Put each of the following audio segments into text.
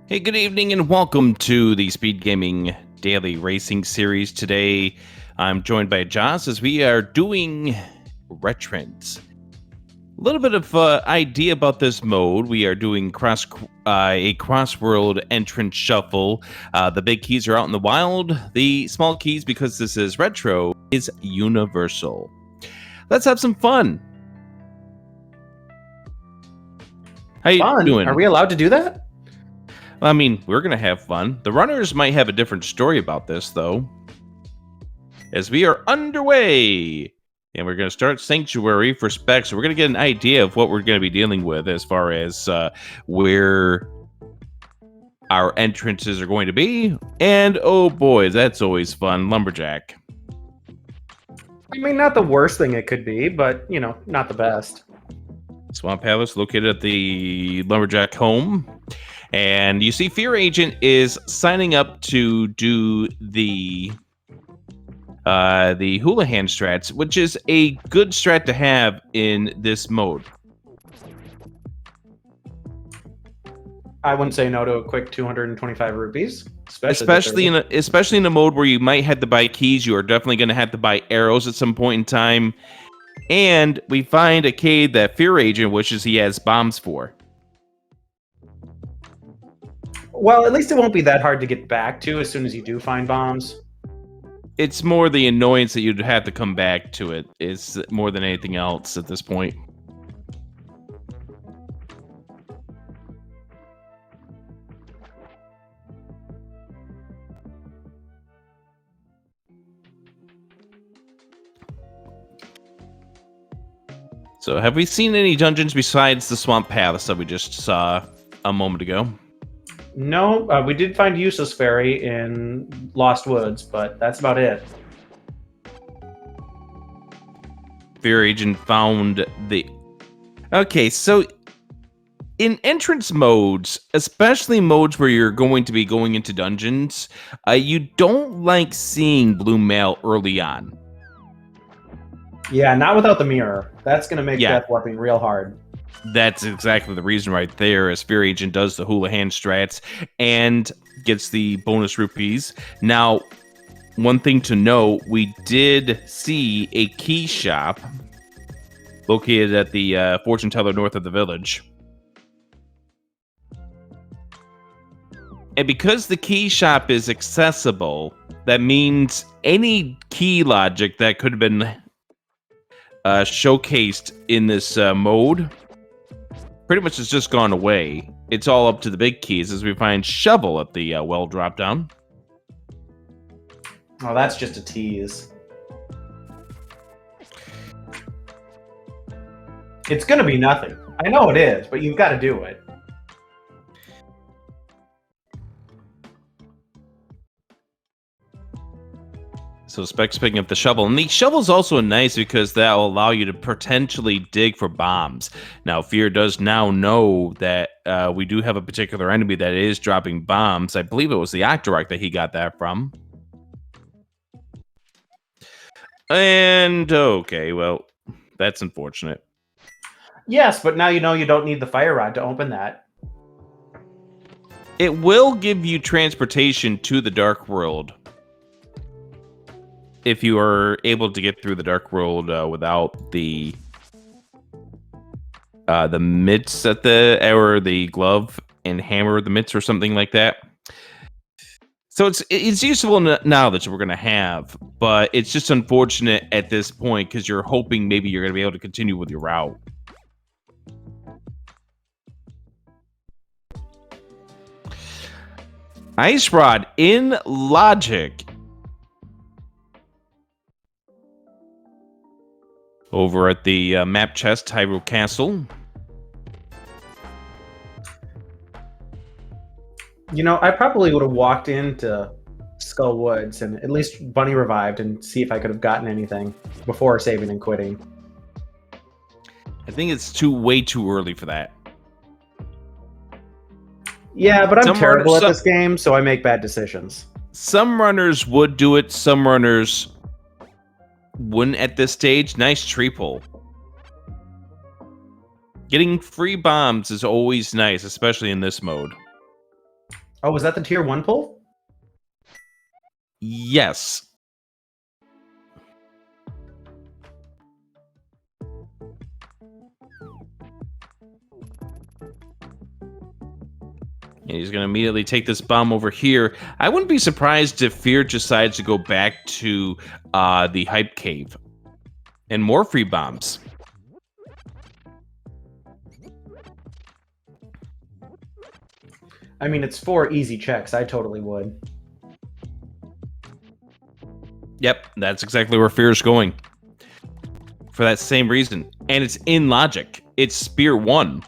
Hey, good evening and welcome to the Speed Gaming Daily Racing Series. Today, I'm joined by Joss as we are doing Retrance. A little bit of idea about this mode. We are doing a cross-world entrance shuffle. The big keys are out in the wild. The small keys, because this is retro, is universal. Let's have some fun. How you doing? Are we allowed to do that? I mean, we're going to have fun. The runners might have a different story about this, though. As we are underway, and we're going to start Sanctuary for specs. So we're going to get an idea of what we're going to be dealing with as far as where our entrances are going to be. And, oh boy, that's always fun. Lumberjack. I mean, not the worst thing it could be, but, you know, not the best. Swamp Palace located at the Lumberjack home. And you see Fear Agent is signing up to do the Houlihan strats, which is a good strat to have in this mode. I wouldn't say no to a quick 225 rupees. Especially in a mode where you might have to buy keys, you are definitely going to have to buy arrows at some point in time. And we find a cave that Fear Agent wishes he has bombs for. Well, at least it won't be that hard to get back to as soon as you do find bombs. It's more the annoyance that you'd have to come back to it is more than anything else at this point. So have we seen any dungeons besides the Swamp Palace that we just saw a moment ago? No, we did find Useless Fairy in Lost Woods, but that's about it. Fear Agent found the... Okay, so in entrance modes, especially modes where you're going to be going into dungeons, you don't like seeing blue mail early on. Yeah, not without the mirror. That's going to make death warping real hard. That's exactly the reason right there, as Fear Agent does the Houlihan strats and gets the bonus rupees. Now, one thing to note, we did see a key shop located at the fortune teller north of the village. And because the key shop is accessible, that means any key logic that could have been showcased in this mode pretty much has just gone away. It's all up to the big keys as we find Shovel at the well drop down. Oh, that's just a tease. It's going to be nothing. I know it is, but you've got to do it. So Specs picking up the shovel. And the shovel's also nice because that will allow you to potentially dig for bombs. Now, Fear does now know that we do have a particular enemy that is dropping bombs. I believe it was the Octorok that he got that from. And, okay, well, that's unfortunate. Yes, but now you know you don't need the fire rod to open that. It will give you transportation to the Dark World if you are able to get through the Dark World without the mitts at or the glove and hammer the mitts or something like that. So it's useful knowledge we're going to have, but it's just unfortunate at this point because you're hoping maybe you're going to be able to continue with your route. Ice Rod in Logic. Over at the map chest, Hyrule Castle. You know, I probably would have walked into Skull Woods and at least Bunny Revived and see if I could have gotten anything before saving and quitting. I think it's way too early for that. Yeah, but I'm terrible at this game, so I make bad decisions. Some runners would do it, some runners wouldn't at this stage. Nice tree pull. Getting free bombs is always nice, especially in this mode. Oh, was that the tier 1 pull? Yes. And he's going to immediately take this bomb over here. I wouldn't be surprised if Fear decides to go back to the Hype Cave. And more free bombs. I mean, it's 4 easy checks. I totally would. Yep, that's exactly where Fear's going. For that same reason. And it's in logic. It's Spear 1.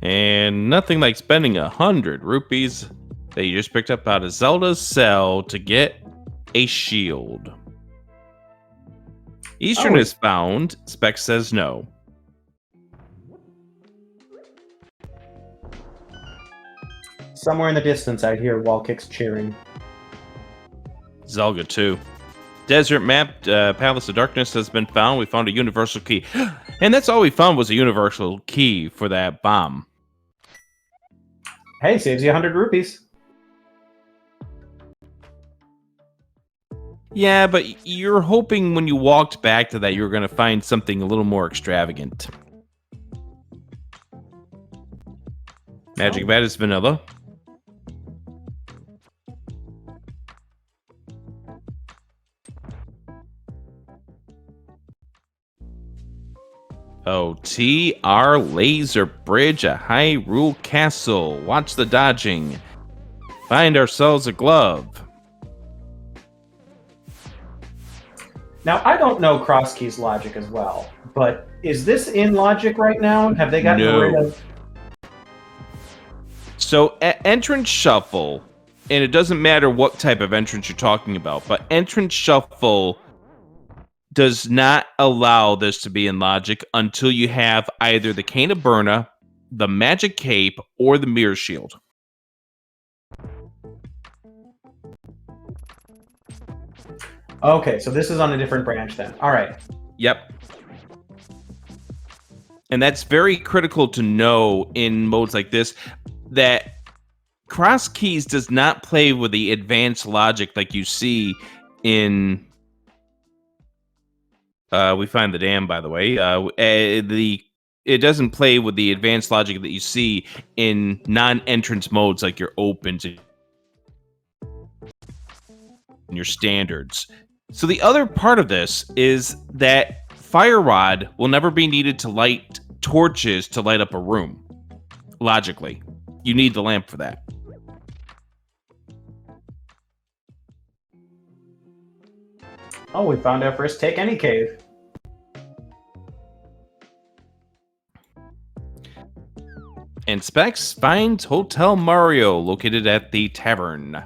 And nothing like spending 100 rupees that you just picked up out of Zelda's cell to get a shield. Eastern is found. Specs says no. Somewhere in the distance, I hear wall kicks cheering. Zelga 2. Desert map, Palace of Darkness has been found. We found a universal key. And that's all we found was a universal key for that bomb. Hey, saves you 100 rupees. Yeah, but you're hoping when you walked back to that you were going to find something a little more extravagant. Magic Bat is vanilla. Oh, TR Laser Bridge at Hyrule Castle. Watch the dodging. Find ourselves a glove. Now, I don't know Crosskey's logic as well, but is this in logic right now? Have they gotten rid of... So, entrance shuffle, and it doesn't matter what type of entrance you're talking about, but entrance shuffle does not allow this to be in logic until you have either the Cane of Burna, the Magic Cape, or the Mirror Shield. Okay, so this is on a different branch then. All right. Yep. And that's very critical to know in modes like this, that Cross Keys does not play with the advanced logic like you see in... we find the dam, by the way. It doesn't play with the advanced logic that you see in non-entrance modes like your opens and your standards. So the other part of this is that Fire Rod will never be needed to light torches to light up a room. Logically, you need the lamp for that. Oh, we found our first Take Any cave. And Specs finds Hotel Mario located at the tavern.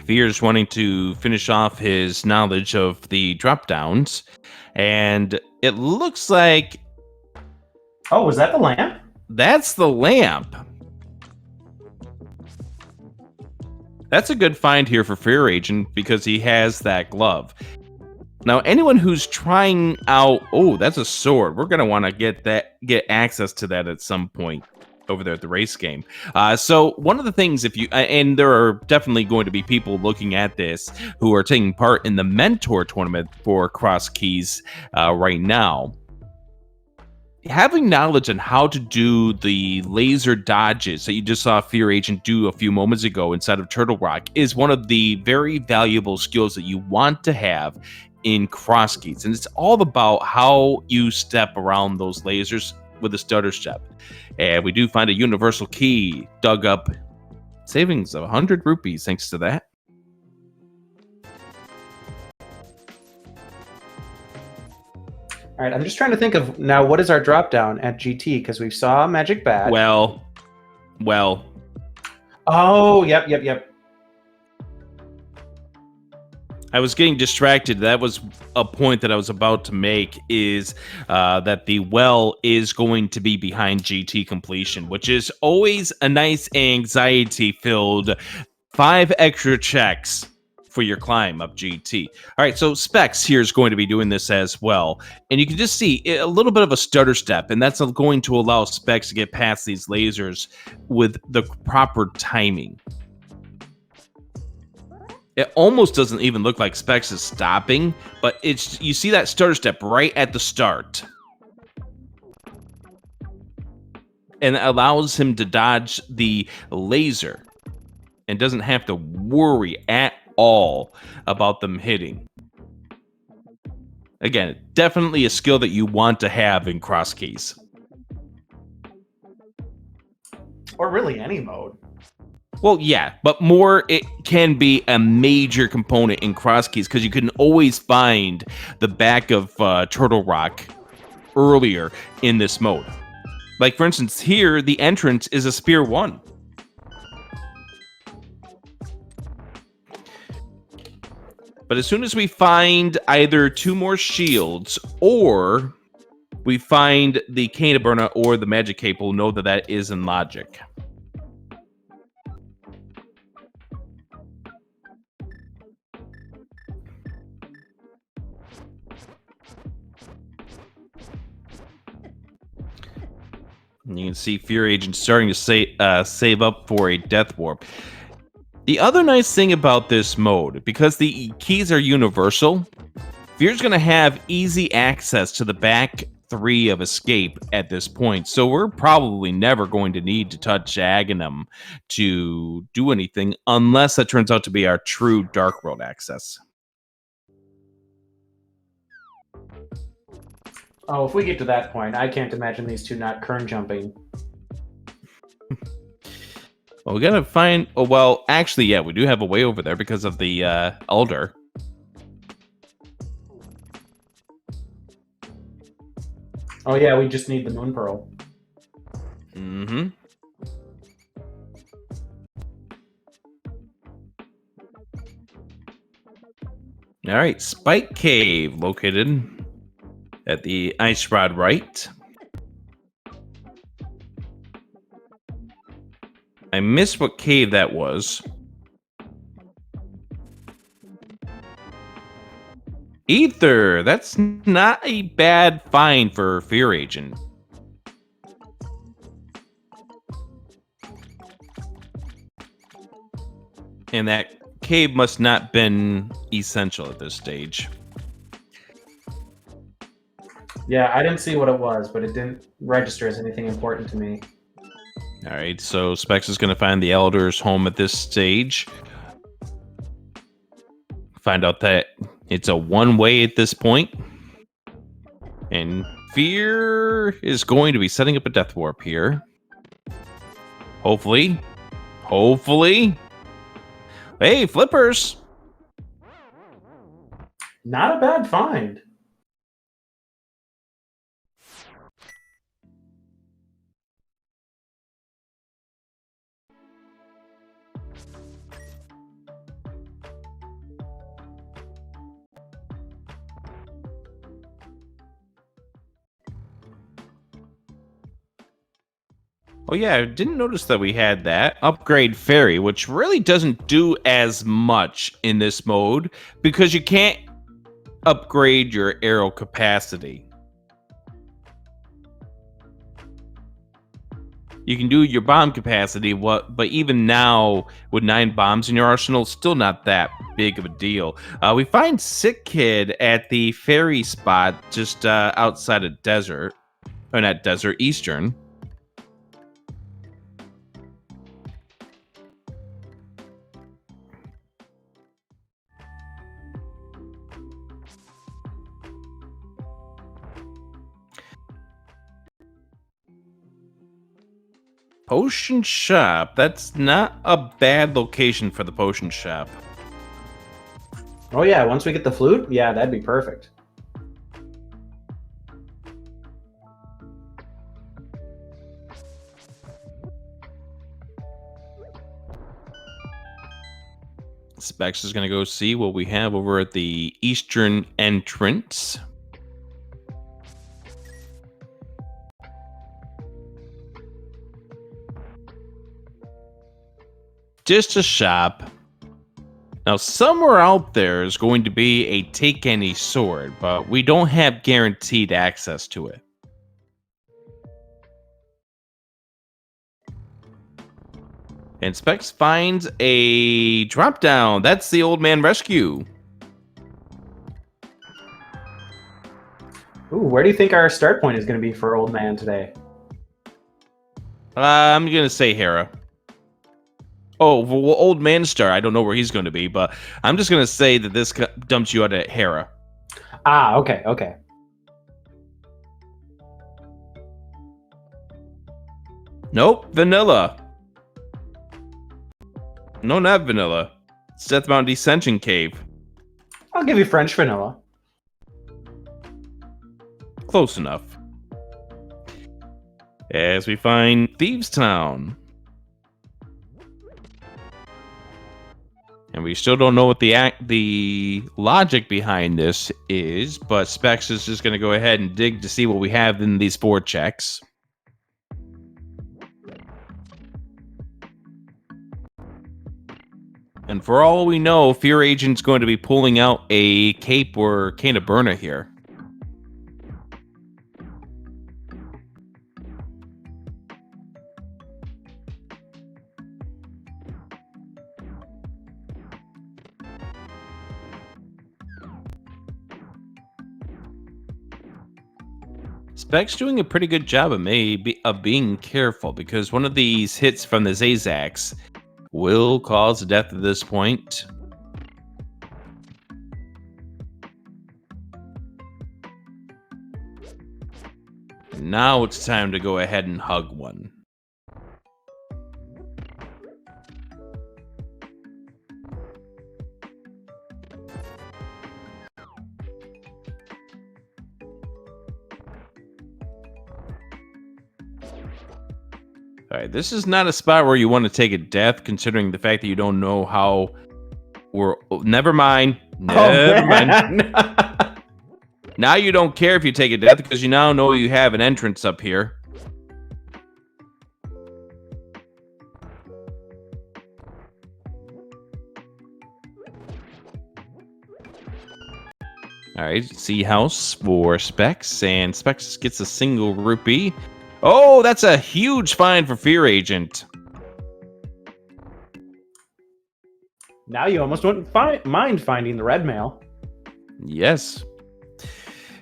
Fear's wanting to finish off his knowledge of the drop downs, and it looks like... Oh, was that the lamp? That's the lamp. That's a good find here for Fear Agent because he has that glove. Now, anyone who's trying out... Oh, that's a sword. We're going to want to get access to that at some point over there at the race game. So one of the things, if you... and there are definitely going to be people looking at this who are taking part in the Mentor tournament for Cross Keys right now. Having knowledge on how to do the laser dodges that you just saw Fear Agent do a few moments ago inside of Turtle Rock is one of the very valuable skills that you want to have in Cross Keys. And it's all about how you step around those lasers with a stutter step. And we do find a universal key dug up. Savings of 100 rupees thanks to that. All right, I'm just trying to think of now what is our drop down at GT because we saw Magic Bat. Well. Oh, yep. I was getting distracted. That was a point that I was about to make, is that the well is going to be behind GT completion, which is always a nice anxiety-filled 5 extra checks for your climb up GT. All right, so Specs here is going to be doing this as well. And you can just see a little bit of a stutter step, and that's going to allow Specs to get past these lasers with the proper timing. It almost doesn't even look like Specs is stopping, but it's, you see that stutter step right at the start. And it allows him to dodge the laser and doesn't have to worry at all about them hitting. Again, definitely a skill that you want to have in cross keys. Or really any mode. Well, yeah, but more, it can be a major component in cross keys because you can always find the back of Turtle Rock earlier in this mode. Like, for instance, here, the entrance is a Spear 1. But as soon as we find either 2 more shields or we find the Canaburna or the Magic Cape, we'll know that that is in logic. And you can see Fear Agent starting to save up for a Death Warp. The other nice thing about this mode, because the keys are universal, Fear's going to have easy access to the back 3 of Escape at this point, so we're probably never going to need to touch Aghanim to do anything, unless that turns out to be our true Dark World access. Oh, if we get to that point, I can't imagine these two not kern jumping. Well, we gotta find... Oh, well, actually, yeah, we do have a way over there because of the Elder. Oh yeah, we just need the Moon Pearl. Mm-hmm. All right, Spike Cave located at the Ice Rod right. I missed what cave that was. Ether! That's not a bad find for Fear Agent. And that cave must not been essential at this stage. Yeah, I didn't see what it was, but it didn't register as anything important to me. All right, so Specs is going to find the Elder's home at this stage. Find out that it's a one-way at this point. And Fear is going to be setting up a Death Warp here. Hopefully. Hopefully. Hey, Flippers! Not a bad find. Oh yeah, I didn't notice that we had that. Upgrade Fairy, which really doesn't do as much in this mode because you can't upgrade your arrow capacity. You can do your bomb capacity, but even now, with 9 bombs in your arsenal, still not that big of a deal. We find Sick Kid at the ferry spot just outside of Desert. Or not Desert, Eastern. Potion Shop. That's not a bad location for the Potion Shop. Oh yeah, once we get the flute, yeah, that'd be perfect. Specs is going to go see what we have over at the eastern entrance. Just a shop. Now, somewhere out there is going to be a take any sword, but we don't have guaranteed access to it. And Specs finds a drop down. That's the Old Man Rescue. Ooh, where do you think our start point is going to be for Old Man today? I'm going to say Hera. Oh, well, Old Man Star, I don't know where he's going to be, but I'm just going to say that this dumps you out at Hera. Ah, okay. Nope, Vanilla. No, not Vanilla. It's Death Mountain Descension Cave. I'll give you French vanilla. Close enough. As we find Thieves Town. And we still don't know what the logic behind this is, but Specs is just going to go ahead and dig to see what we have in these 4 checks. And for all we know, Fear Agent's going to be pulling out a cape or cane of burner here. Specs doing a pretty good job of being careful, because one of these hits from the Zazax will cause death at this point. Now it's time to go ahead and hug one. Alright, this is not a spot where you want to take a death, considering the fact that you don't know how we're... Never mind. Never mind. Now you don't care if you take a death, because you now know you have an entrance up here. Alright, Sea House for Specs, and Specs gets a single rupee. Oh, that's a huge find for Fear Agent. Now you almost wouldn't mind finding the red mail. Yes.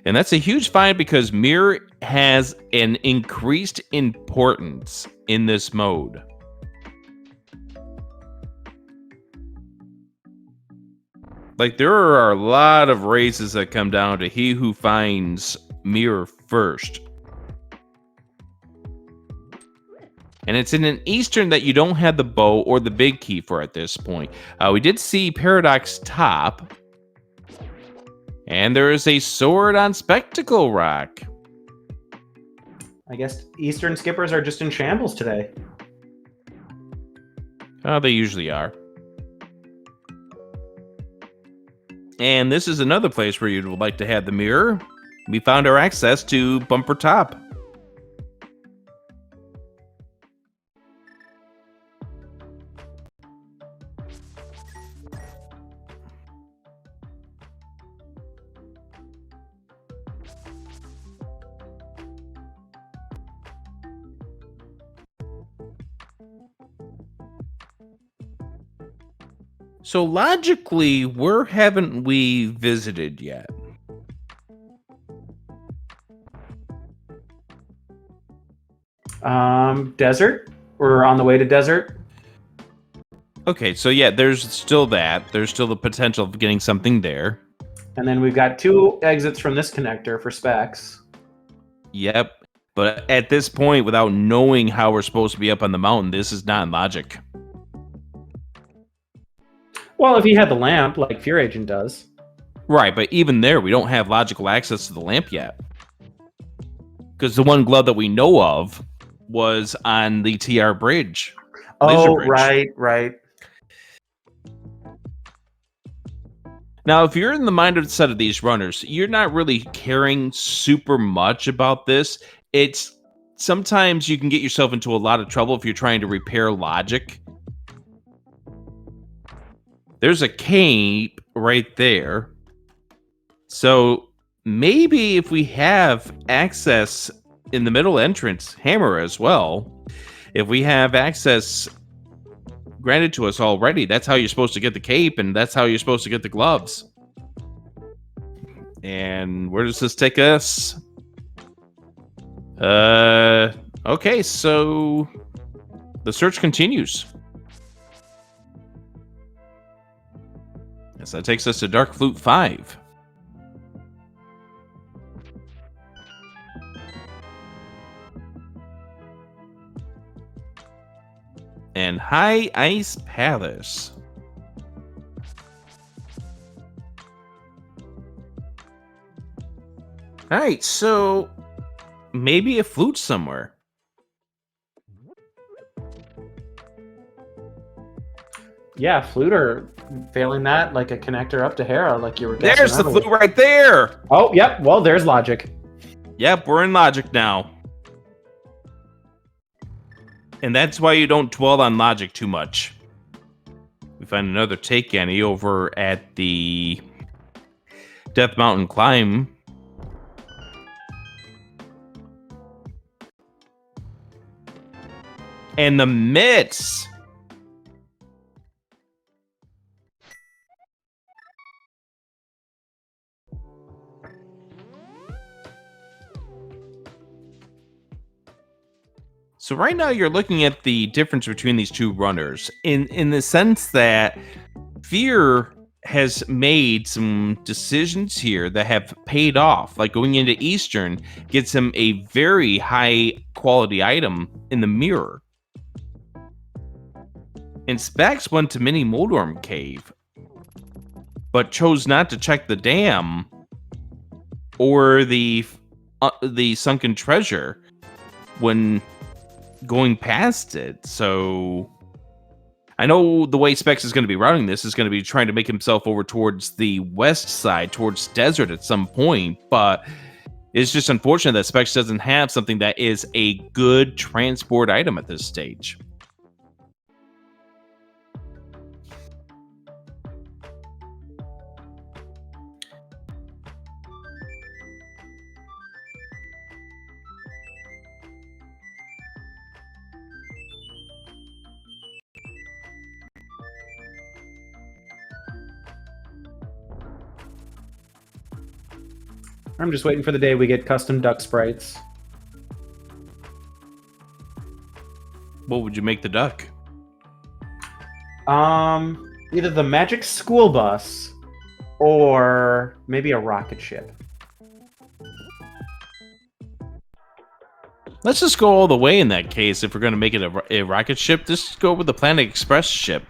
And that's a huge find because Mirror has an increased importance in this mode. Like, there are a lot of races that come down to he who finds Mirror first. And it's in an Eastern that you don't have the bow or the big key for at this point. We did see Paradox Top. And there is a sword on Spectacle Rock. I guess Eastern skippers are just in shambles today. Oh, they usually are. And this is another place where you'd like to have the mirror. We found our access to Bumper Top. So logically, where haven't we visited yet? Desert? We're on the way to desert. Okay, so yeah, there's still that. There's still the potential of getting something there. And then we've got 2 exits from this connector for Specs. Yep. But at this point, without knowing how we're supposed to be up on the mountain, this is not logic. Well, if he had the lamp, like Fear Agent does. Right, but even there, we don't have logical access to the lamp yet. Because the one glove that we know of was on the TR bridge. Oh, bridge. right. Now, if you're in the mindset of these runners, you're not really caring super much about this. It's sometimes you can get yourself into a lot of trouble if you're trying to repair logic. There's a cape right there. So maybe if we have access in the middle entrance, hammer as well, if we have access granted to us already, that's how you're supposed to get the cape, and that's how you're supposed to get the gloves. And where does this take us? Okay, so the search continues. Yes, that takes us to Dark Flute 5. And High Ice Palace. All right, so maybe a flute somewhere. Yeah, flute, or failing that, like a connector up to Hera, like you were guessing. There's the flute right there. Oh, yep. Well, there's logic. Yep, we're in logic now. And that's why you don't dwell on logic too much. We find another take Annie over at the Death Mountain Climb. And the mitts. So right now you're looking at the difference between these two runners in the sense that Fear has made some decisions here that have paid off. Like going into Eastern gets him a very high quality item in the mirror. And Specs went to Mini Moldorm Cave, but chose not to check the dam or the sunken treasure when going past it. So I know the way Specs is going to be routing this is going to be trying to make himself over towards the west side, towards desert at some point, but it's just unfortunate that Specs doesn't have something that is a good transport item at this stage. I'm just waiting for the day we get custom duck sprites. What would you make the duck? Either the magic school bus or maybe a rocket ship. Let's just go all the way in that case. If we're going to make it a rocket ship, just go with the Planet Express ship.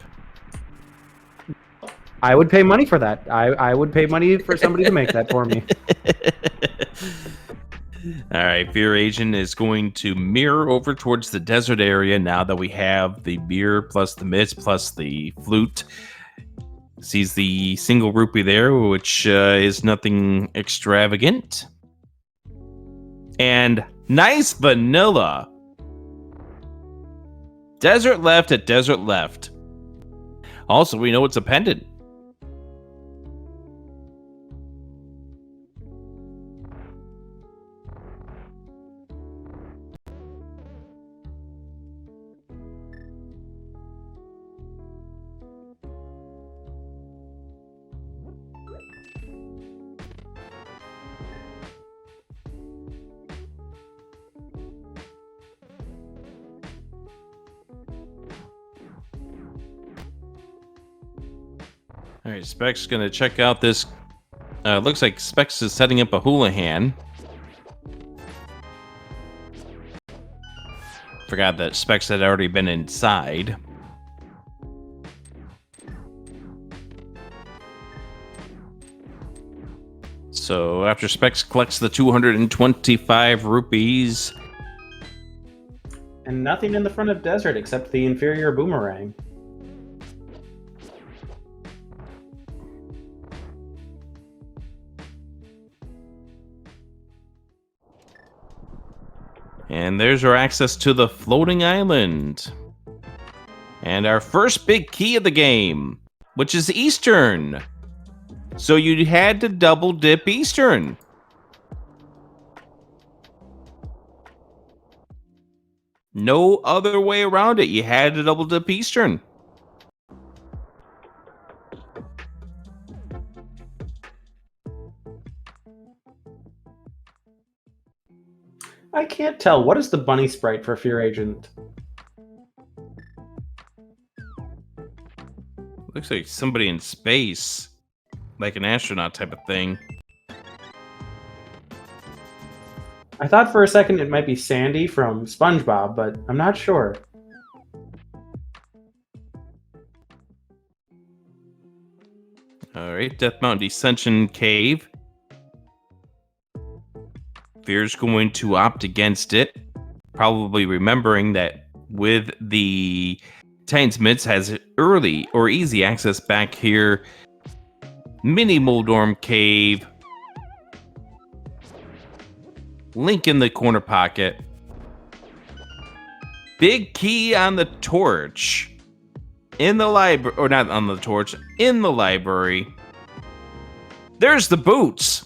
I would pay money for that. I would pay money for somebody to make that for me. All right, Fear Agent is going to mirror over towards the desert area now that we have the mirror plus the mitts plus the flute. Sees the single rupee there, which is nothing extravagant. And nice vanilla. Desert left at desert left. Also, we know it's a pendant. All right, Specs gonna check out this. Looks like Specs is setting up a Houlihan. Forgot that Specs had already been inside. So after Specs collects the 225 rupees. And nothing in the front of desert except the inferior boomerang. there's our access to the floating island. And our first big key of the game, which is Eastern. So you had to double dip Eastern. No other way around it. You had to double dip Eastern. I can't tell. What is the bunny sprite for Fear Agent? Looks like somebody in space. Like an astronaut type of thing. I thought for a second it might be Sandy from SpongeBob, but I'm not sure. Alright, Death Mountain Descension Cave. Fear's going to opt against it. Probably remembering that with the Titan's Mitts has early or easy access back here. Mini Moldorm Cave. Link in the corner pocket. Big key on the torch. In the library, or not on the torch, in the library. There's the boots.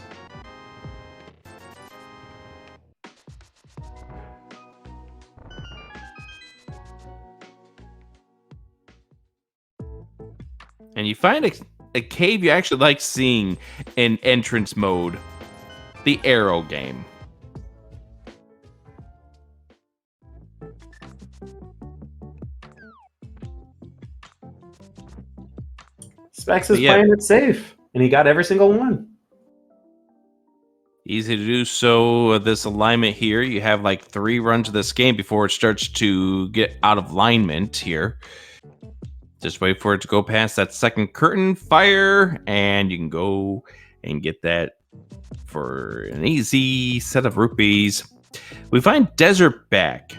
And you find a cave you actually like seeing in entrance mode. The arrow game. Specs is playing it safe, and he got every single one. Easy to do so. This alignment here, you have like 3 runs of this game before it starts to get out of alignment here. Just wait for it to go past that second curtain, fire, and you can go and get that for an easy set of rupees. We find Desert Back.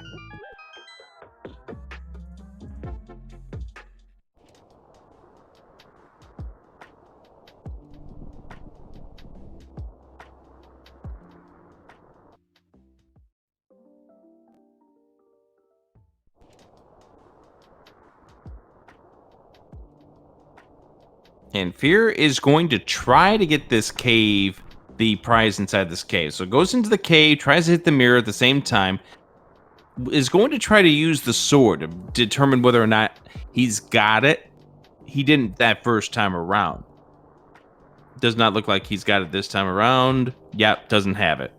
And Fear is going to try to get this cave, the prize inside this cave. So it goes into the cave, tries to hit the mirror at the same time, is going to try to use the sword to determine whether or not he's got it. He didn't that first time around. Does not look like he's got it this time around. Yep, doesn't have it.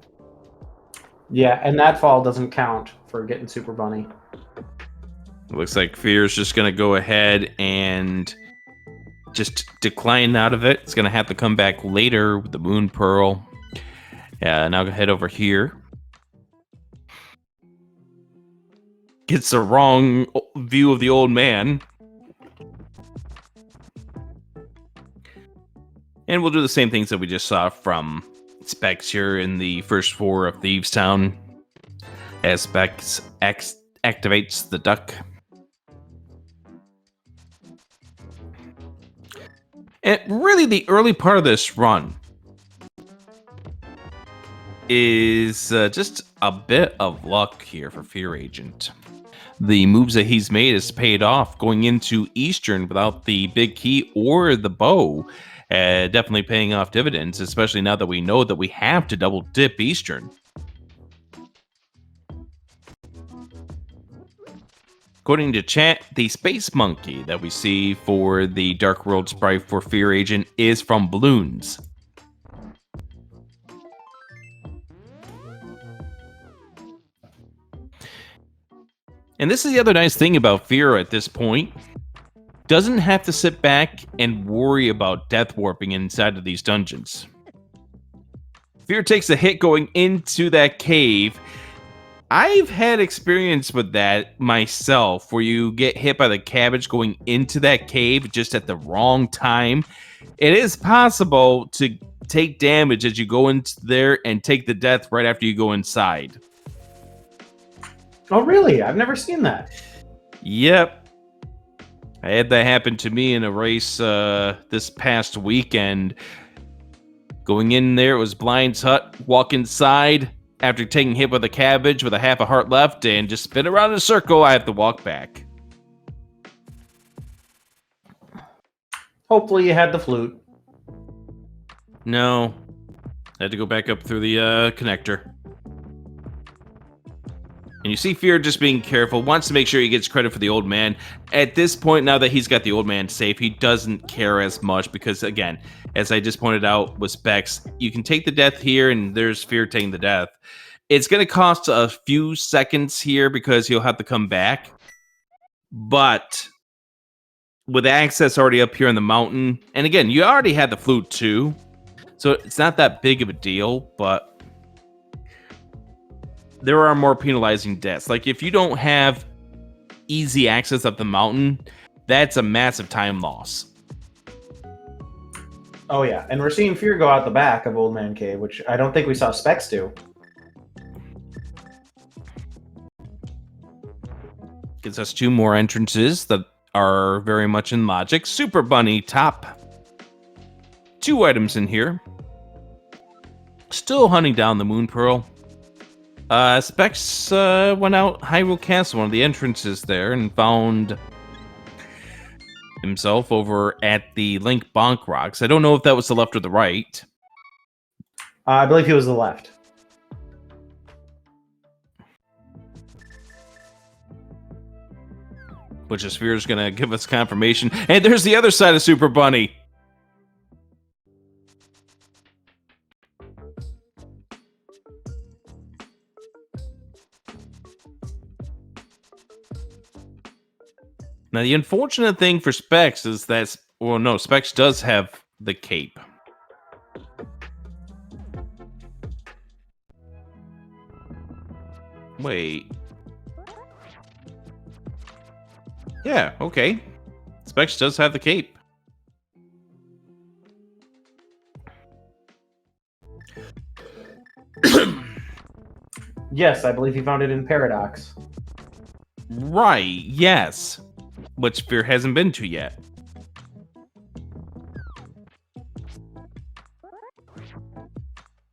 Yeah, and that fall doesn't count for getting Super Bunny. It looks like Fear's just going to go ahead and just decline out of it. It's going to have to come back later with the Moon Pearl. Yeah, now go head over here. Gets the wrong view of the old man. And we'll do the same things that we just saw from Specs here in the first 4 of Thieves Town. As Specs activates the duck. And really, the early part of this run is just a bit of luck here for Fear Agent. The moves that he's made has paid off going into Eastern without the big key or the bow. Definitely paying off dividends, especially now that we know that we have to double dip Eastern. According to chat, the space monkey that we see for the Dark World sprite for Fear Agent is from Balloons. And this is the other nice thing about Fear at this point. Doesn't have to sit back and worry about death warping inside of these dungeons. Fear takes a hit going into that cave. I've had experience with that myself, where you get hit by the cabbage going into that cave just at the wrong time. It is possible to take damage as you go into there and take the death right after you go inside. Oh, really? I've never seen that. Yep. I had that happen to me in a race this past weekend. Going in there, it was Blind's Hut. Walk inside. after taking hit with a cabbage with a half a heart left and just spin around in a circle, I have to walk back. Hopefully you had the flute. No. I had to go back up through the connector. And you see Fear just being careful, wants to make sure he gets credit for the old man. At this point, now that he's got the old man safe, he doesn't care as much because, again, as I just pointed out with Specs, you can take the death here and there's Fear taking the death. It's going to cost a few seconds here because he'll have to come back. But with access already up here in the mountain, and again, you already had the flute too, so it's not that big of a deal, but there are more penalizing deaths. Like if you don't have easy access up the mountain, that's a massive time loss. Oh yeah, and we're seeing Fear go out the back of Old Man Cave, which I don't think we saw Specs do. Gives us 2 more entrances that are very much in logic. Super Bunny top. 2 items in here. Still hunting down the Moon Pearl. Specs went out Hyrule Castle, one of the entrances there, and found himself over at the Link Bonk Rocks. I don't know if that was the left or the right. I believe he was the left. Which is Sphere's going to give us confirmation. And there's the other side of Super Bunny. Now, the unfortunate thing for Specs is that, well, no, Specs does have the cape. Wait. Yeah, okay. Specs does have the cape. Yes, I believe he found it in Paradox. Right, yes. Which Sphere hasn't been to yet.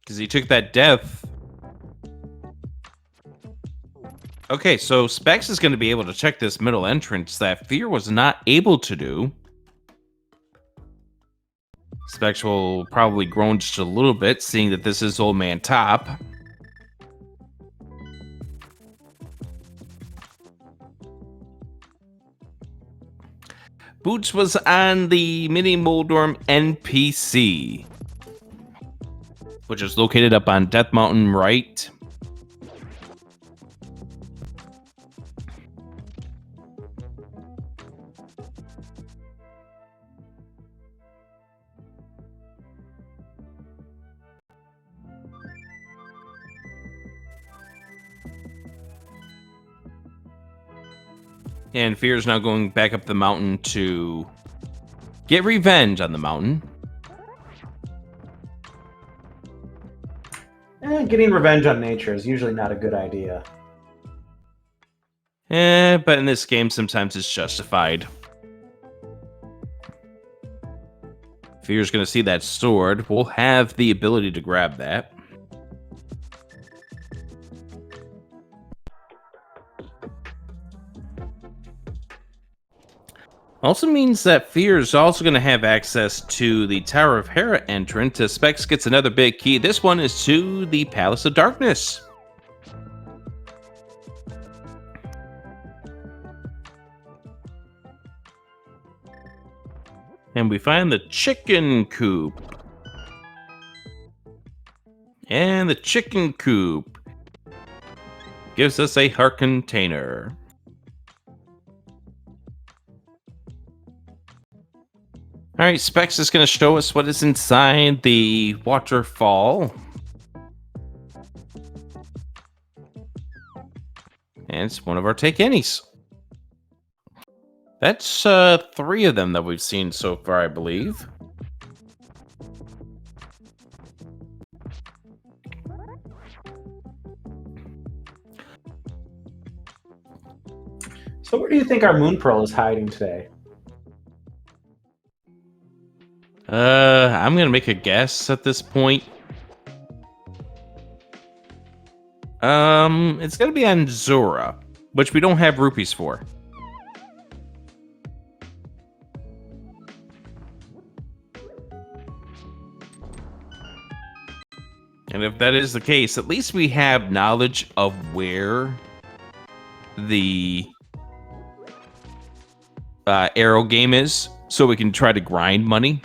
Because he took that death. Okay, so Specs is going to be able to check this middle entrance that Fear was not able to do. Specs will probably groan just a little bit, seeing that this is Old Man Top. Boots was on the Mini Moldorm NPC, which is located up on Death Mountain right. And Fear is now going back up the mountain to get revenge on the mountain. Getting revenge on nature is usually not a good idea. But in this game, sometimes it's justified. Fear's going to see that sword. We'll have the ability to grab that. Also means that Fear is also going to have access to the Tower of Hera entrance. Specs gets another big key. This one is to the Palace of Darkness. And we find the chicken coop. And the chicken coop gives us a heart container. All right, Specs is going to show us what is inside the waterfall. And it's one of our take any's. That's 3 of them that we've seen so far, I believe. So where do you think our Moon Pearl is hiding today? I'm going to make a guess at this point. It's gonna be on Zora, which we don't have rupees for. And if that is the case, at least we have knowledge of where the arrow game is, so we can try to grind money.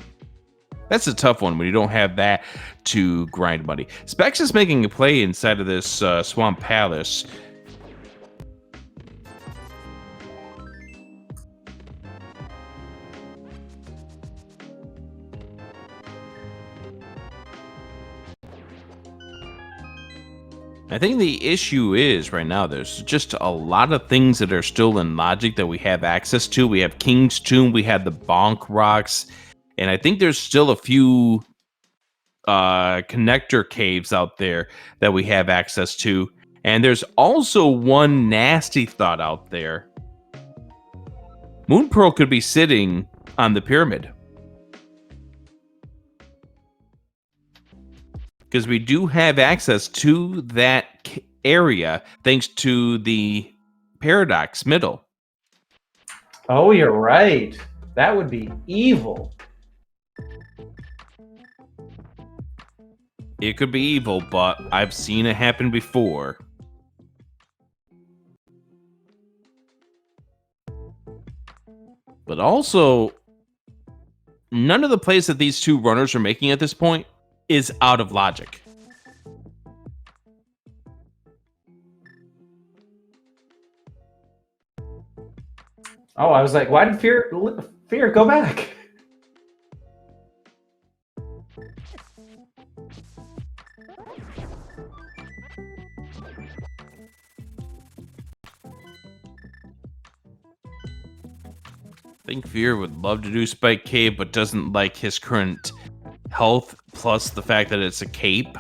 That's a tough one when you don't have that to grind money. Specs is making a play inside of this Swamp Palace. I think the issue is right now there's just a lot of things that are still in logic that we have access to. We have King's Tomb, we have the Bonk Rocks, and I think there's still a few connector caves out there that we have access to. And there's also one nasty thought out there. Moon Pearl could be sitting on the pyramid. Because we do have access to that area thanks to the Paradox Middle. Oh, you're right. That would be evil. It could be evil, but I've seen it happen before. But also, none of the plays that these two runners are making at this point is out of logic. Oh, I was like, why did Fear go back? I think Fear would love to do Spike Cave, but doesn't like his current health, plus the fact that it's a cape.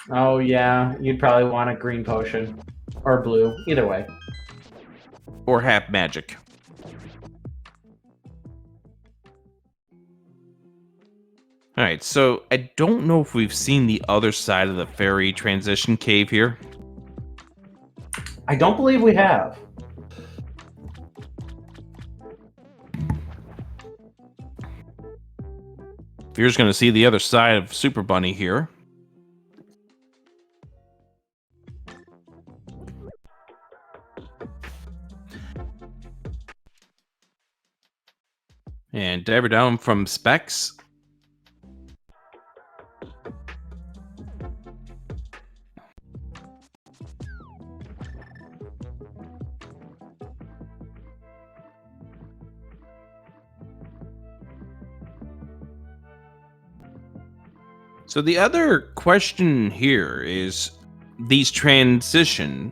Oh, yeah. You'd probably want a green potion. Or blue. Either way. Or half magic. Alright, so I don't know if we've seen the other side of the fairy transition cave here. I don't believe we have. Fear's going to see the other side of Super Bunny here. And diver down from Specs. So the other question here is these transitional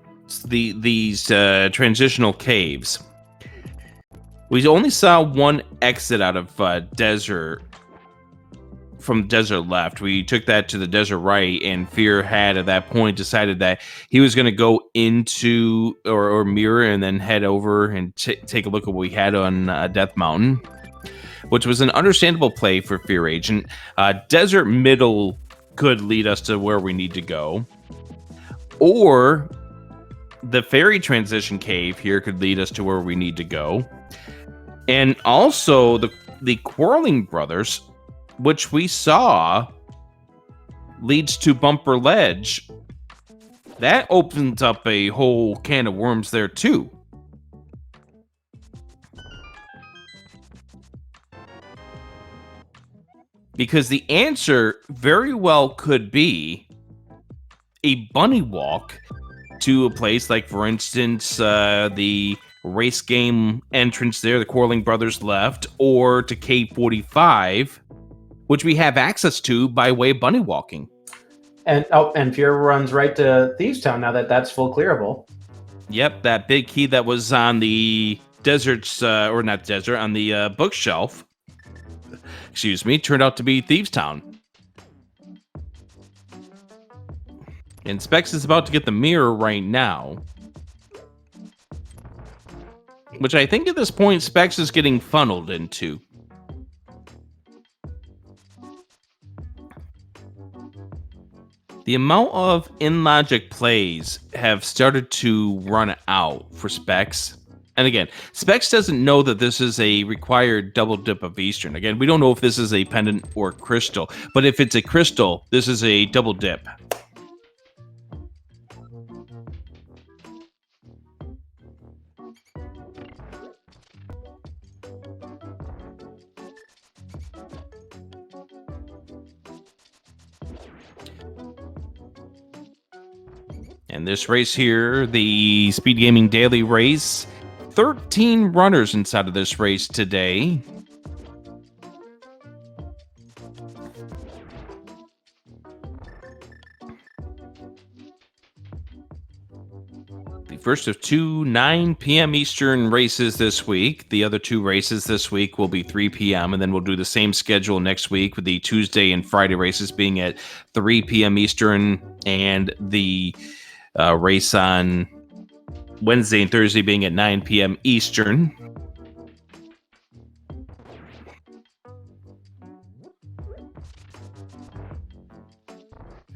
caves. We only saw one exit out of desert from desert left. We took that to the desert right, and Fear had at that point decided that he was going to go into or mirror and then head over and take a look at what we had on Death Mountain, which was an understandable play for Fear Agent. Desert Middle could lead us to where we need to go, or the fairy transition cave here could lead us to where we need to go. And also the Quarreling Brothers, which we saw leads to Bumper Ledge. That opens up a whole can of worms there too. Because the answer very well could be a bunny walk to a place like, for instance, the race game entrance there, the Quarreling Brothers left, or to K45, which we have access to by way of bunny walking. And Fear runs right to Thieves Town now that that's full clearable. Yep, that big key that was on the desert's, or not desert, on the bookshelf, excuse me, turned out to be Thieves Town. And Specs is about to get the mirror right now, which I think at this point Specs is getting funneled into. The amount of in-logic plays have started to run out for Specs. And again, Specs doesn't know that this is a required double dip of Eastern. Again, we don't know if this is a pendant or crystal, but if it's a crystal, this is a double dip. And this race here, the Speed Gaming Daily Race, 13 runners inside of this race today. The first of two 9 p.m. Eastern races this week. The other two races this week will be 3 p.m. And then we'll do the same schedule next week with the Tuesday and Friday races being at 3 p.m. Eastern and the race on Wednesday and Thursday being at 9 p.m. Eastern.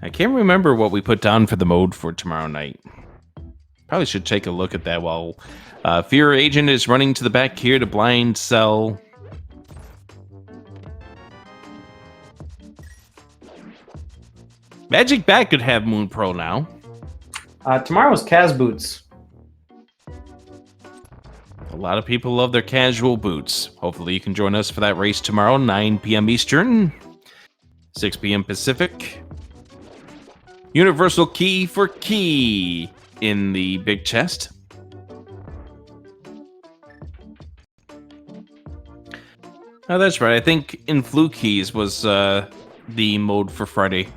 I can't remember what we put down for the mode for tomorrow night. Probably should take a look at that while Fear Agent is running to the back here to blind sell. Magic Bat could have Moon Pearl now. Tomorrow's Kaz boots. A lot of people love their casual boots. Hopefully you can join us for that race tomorrow, 9 p.m. Eastern, 6 p.m. Pacific. Universal key for key in the big chest. Oh, that's right. I think Influ keys was the mode for Friday.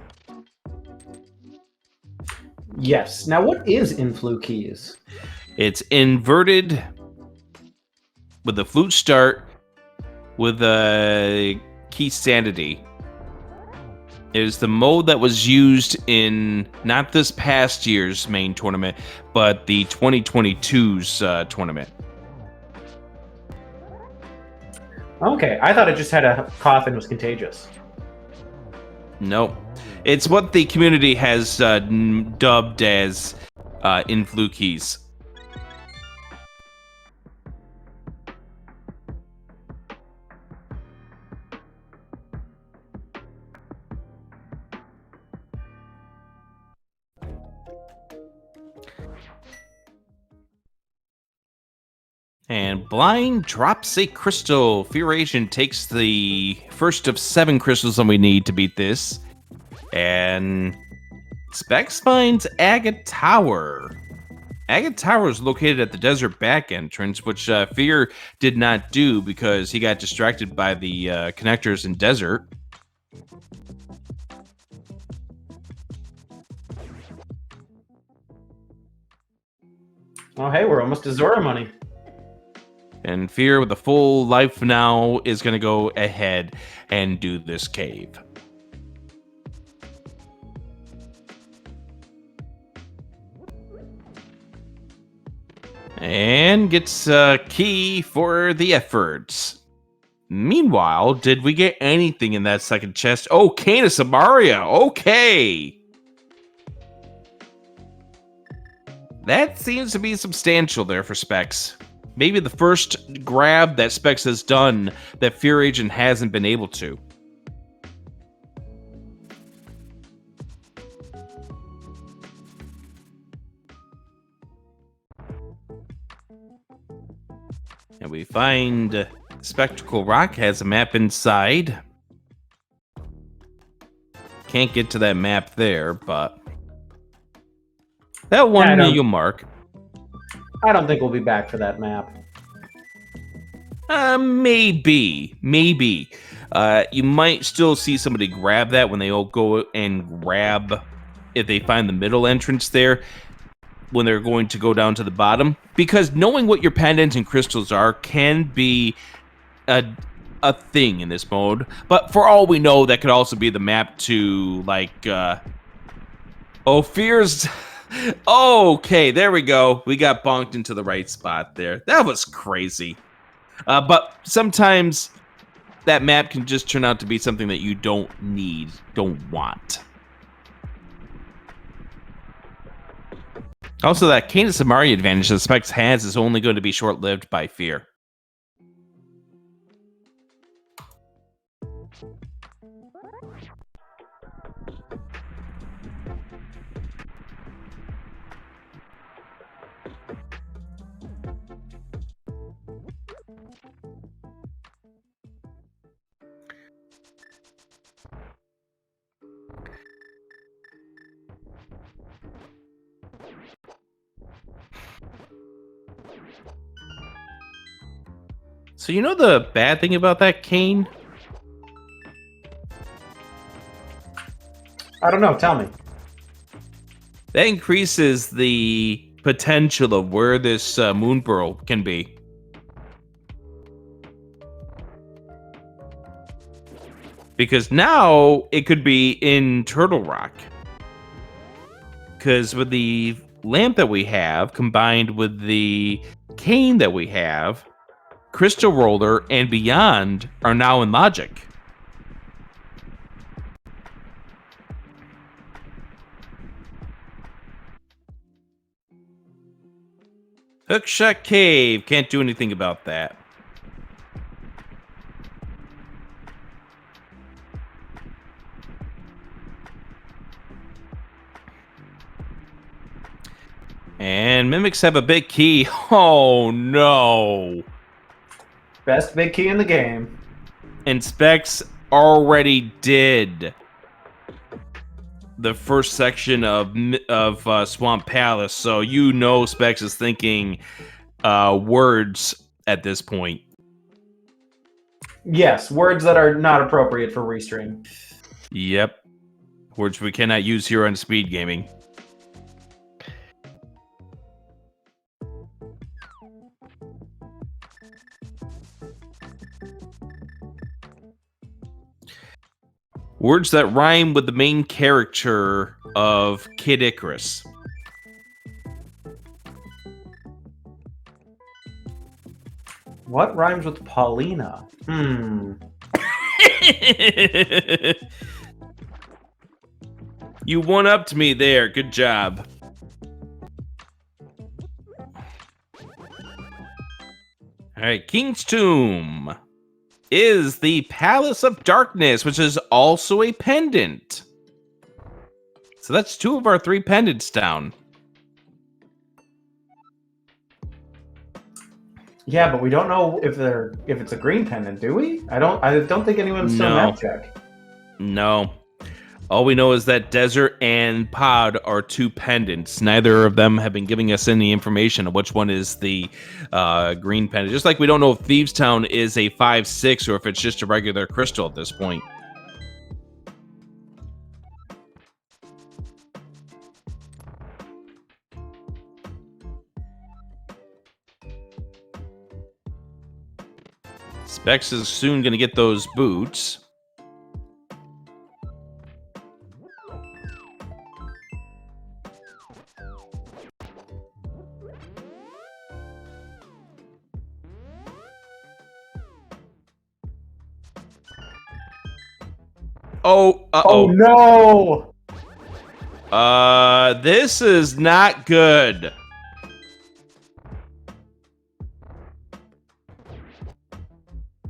Yes. Now, what is Influ keys? It's inverted with a flute start with a key sanity. It is the mode that was used in not this past year's main tournament, but the 2022's tournament. Okay, I thought it just had a cough and was contagious. Nope. It's what the community has dubbed as Influ keys. And Blind drops a crystal. Fear Agent takes the first of 7 crystals that we need to beat this. And Specs finds Agate Tower. Agate Tower is located at the desert back entrance, which Fear did not do because he got distracted by the connectors in desert. Oh, hey, we're almost to Zora money. And Fear, with a full life now, is going to go ahead and do this cave. And gets a key for the efforts. Meanwhile, did we get anything in that second chest? Oh, Canis Amaria. Okay. That seems to be substantial there for Specs. Maybe the first grab that Specs has done that Fear Agent hasn't been able to. And we find Spectacle Rock has a map inside. Can't get to that map there, but that one you'll mark. I don't think we'll be back for that map. Maybe. You might still see somebody grab that when they all go and grab, if they find the middle entrance there, when they're going to go down to the bottom. Because knowing what your pendants and crystals are can be a thing in this mode. But for all we know, that could also be the map to, like, Fear's... Okay, there we go. We got bonked into the right spot there. That was crazy. But sometimes that map can just turn out to be something that you don't need, don't want. Also, that Kane Samari advantage that Specs has is only going to be short-lived by fear. So you know the bad thing about that, Kane? I don't know. Tell me. That increases the potential of where this moon pearl can be. Because now it could be in Turtle Rock. Because with the lamp that we have, combined with the cane that we have, Crystal Roller and Beyond are now in Logic. Hookshot Cave. Can't do anything about that. And Mimics have a big key. Oh, no. Best big key in the game. And Specs already did the first section of Swamp Palace, so you know Specs is thinking words at this point. Yes, words that are not appropriate for restream. Yep. Words we cannot use here on Speed Gaming. Words that rhyme with the main character of Kid Icarus. What rhymes with Paulina? You one-upped me there. Good job. All right, King's Tomb is the Palace of Darkness, which is also a pendant. So that's 2 of our 3 pendants down. Yeah, but we don't know if it's a green pendant, do we? I don't think anyone's done that check. No. All we know is that Desert and Pod are 2 pendants. Neither of them have been giving us any information on which one is the green pendant. Just like we don't know if Thieves Town is a 5/6 or if it's just a regular crystal at this point. Specs is soon going to get those boots. Oh, oh no! This is not good.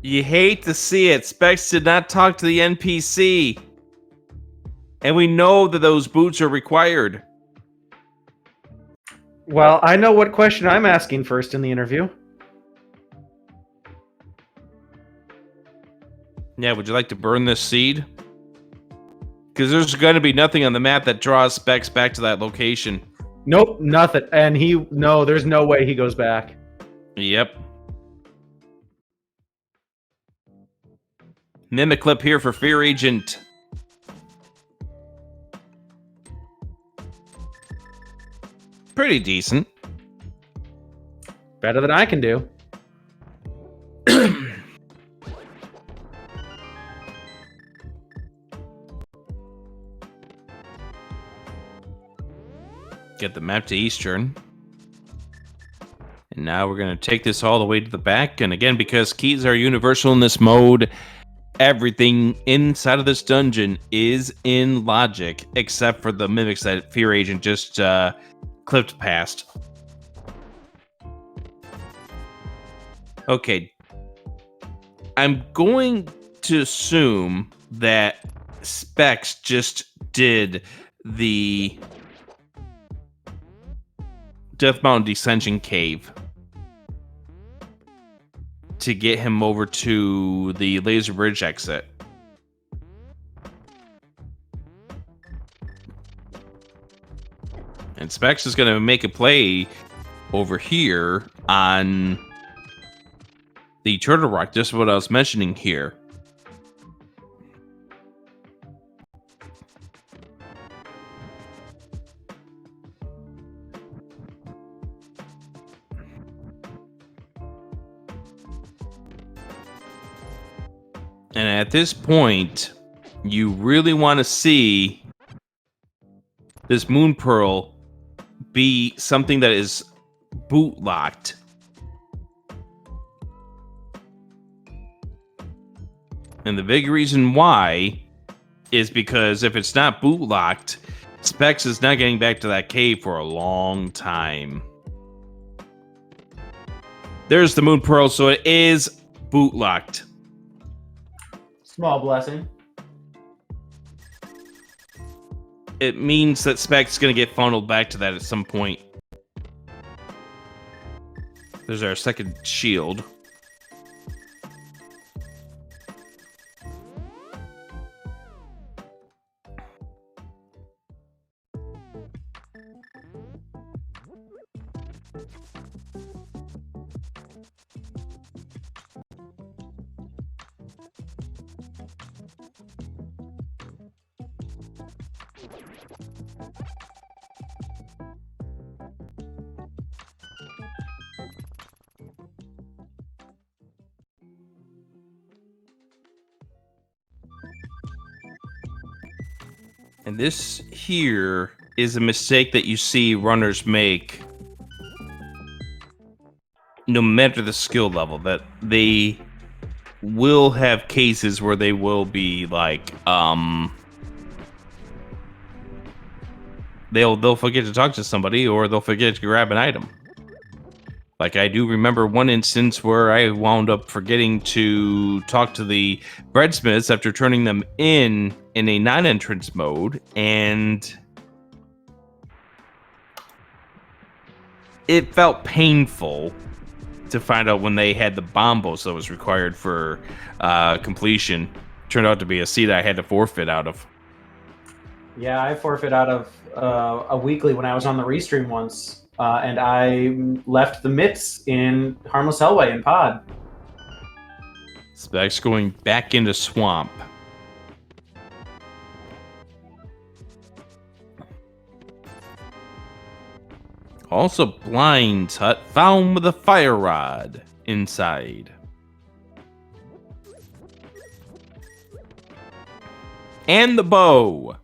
You hate to see it. Specs did not talk to the NPC. And we know that those boots are required. Well, I know what question I'm asking first in the interview. Yeah, would you like to burn this seed? Because there's going to be nothing on the map that draws Specs back to that location. Nope, nothing. And there's no way he goes back. Yep. Mimic clip here for Fear Agent. Pretty decent. Better than I can do. Get the map to Eastern. And now we're going to take this all the way to the back. And again, because keys are universal in this mode, everything inside of this dungeon is in Logic, except for the mimics that Fear Agent just clipped past. Okay. I'm going to assume that Specs just did the Death Mountain Descension Cave to get him over to the Laser Bridge exit. And Specs is going to make a play over here on the Turtle Rock. Just what I was mentioning here. And at this point, you really want to see this Moon Pearl be something that is boot locked. And the big reason why is because if it's not boot locked, Specs is not getting back to that cave for a long time. There's the Moon Pearl, so it is boot locked. Small blessing. It means that Specs is going to get funneled back to that at some point. There's our second shield. And this here is a mistake that you see runners make no matter the skill level, that they will have cases where they will be like, they'll forget to talk to somebody, or they'll forget to grab an item. Like, I do remember one instance where I wound up forgetting to talk to the breadsmiths after turning them in a non-entrance mode, and it felt painful to find out when they had the bombos that was required for completion. Turned out to be a seat I had to forfeit out of. Yeah, I forfeit out of a weekly when I was on the restream once. And I left the mitts in Harmless Hellway in Pod. Specs going back into Swamp. Also, Blind's hut found with a fire rod inside. And the bow.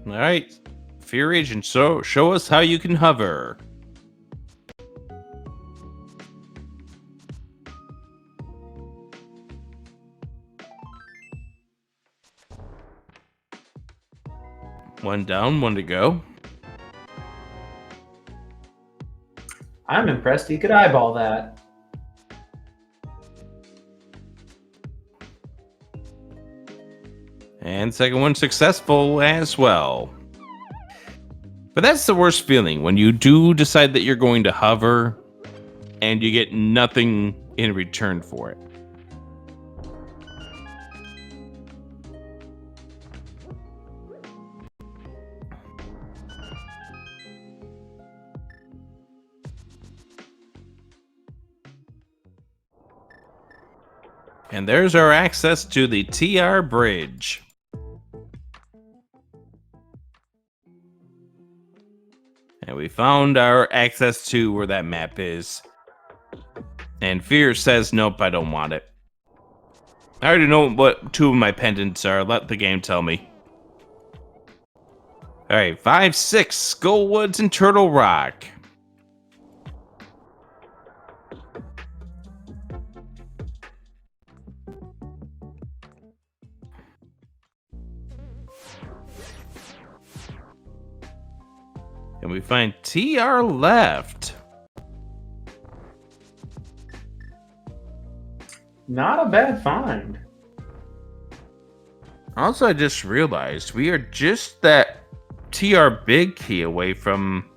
All right, Fear Agent, so show us how you can hover. One down, one to go. I'm impressed he could eyeball that. And second one successful as well. But that's the worst feeling, when you do decide that you're going to hover and you get nothing in return for it. And there's our access to the TR Bridge. And we found our access to where that map is. And Fear says, nope, I don't want it. I already know what 2 of my pendants are. Let the game tell me. Alright, 5, 6, Skullwoods and Turtle Rock. And we find TR left. Not a bad find. Also, I just realized we are just that TR big key away from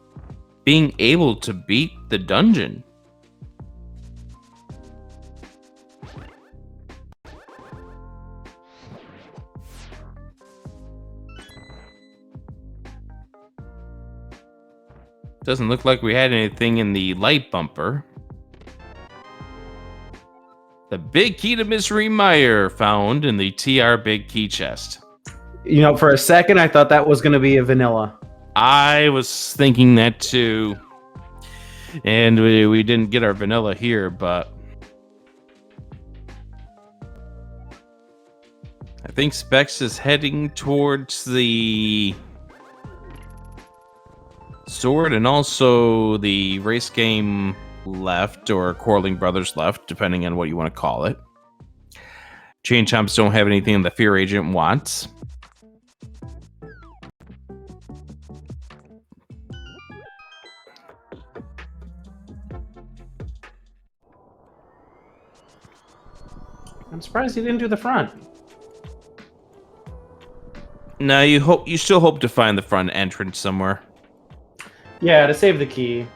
being able to beat the dungeon. Doesn't look like we had anything in the light bumper. The big key to Misery Mire found in the TR big key chest. You know, for a second, I thought that was going to be a vanilla. I was thinking that too. And we didn't get our vanilla here, but I think Specs is heading towards the sword and also the race game left, or Quarreling Brothers left, depending on what you want to call it. Chain Chomps don't have anything the Fear Agent wants. I'm surprised he didn't do the front. No, you still hope to find the front entrance somewhere. Yeah, to save the key.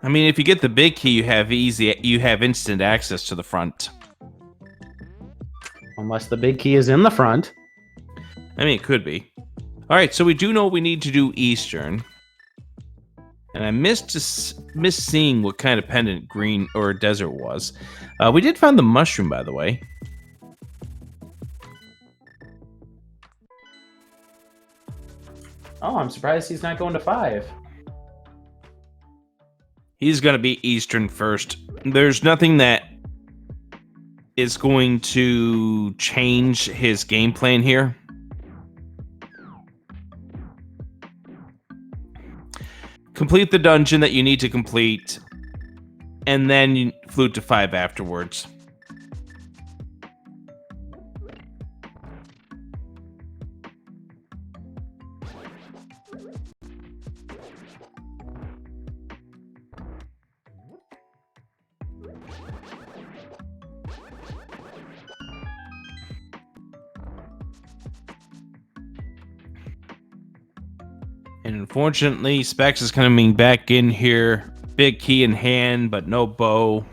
I mean, if you get the big key, you have instant access to the front. Unless the big key is in the front. I mean, it could be. All right, so we do know we need to do Eastern. And I missed seeing what kind of pendant green or desert was. We did find the mushroom, by the way. Oh, I'm surprised he's not going to 5. He's going to be Eastern first. There's nothing that is going to change his game plan here. Complete the dungeon that you need to complete, and then you flute to 5 afterwards. And unfortunately, Specs is coming back in here. Big key in hand, but no bow.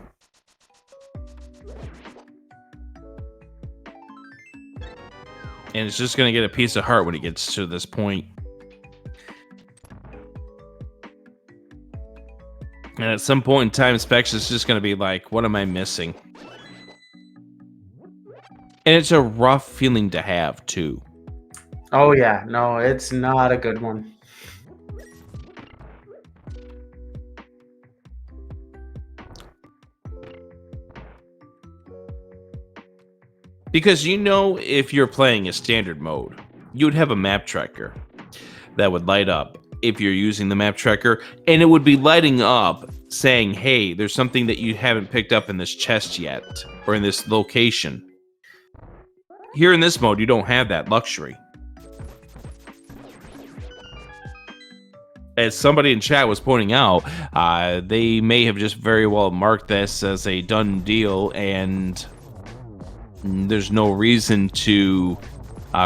And it's just going to get a piece of heart when he gets to this point. And at some point in time, Specs is just going to be like, what am I missing? And it's a rough feeling to have, too. Oh, yeah. No, it's not a good one. Because you know, if you're playing a standard mode, you would have a map tracker that would light up if you're using the map tracker, and it would be lighting up saying, hey, there's something that you haven't picked up in this chest yet, or in this location. Here in this mode, you don't have that luxury. As somebody in chat was pointing out, they may have just very well marked this as a done deal, and there's no reason to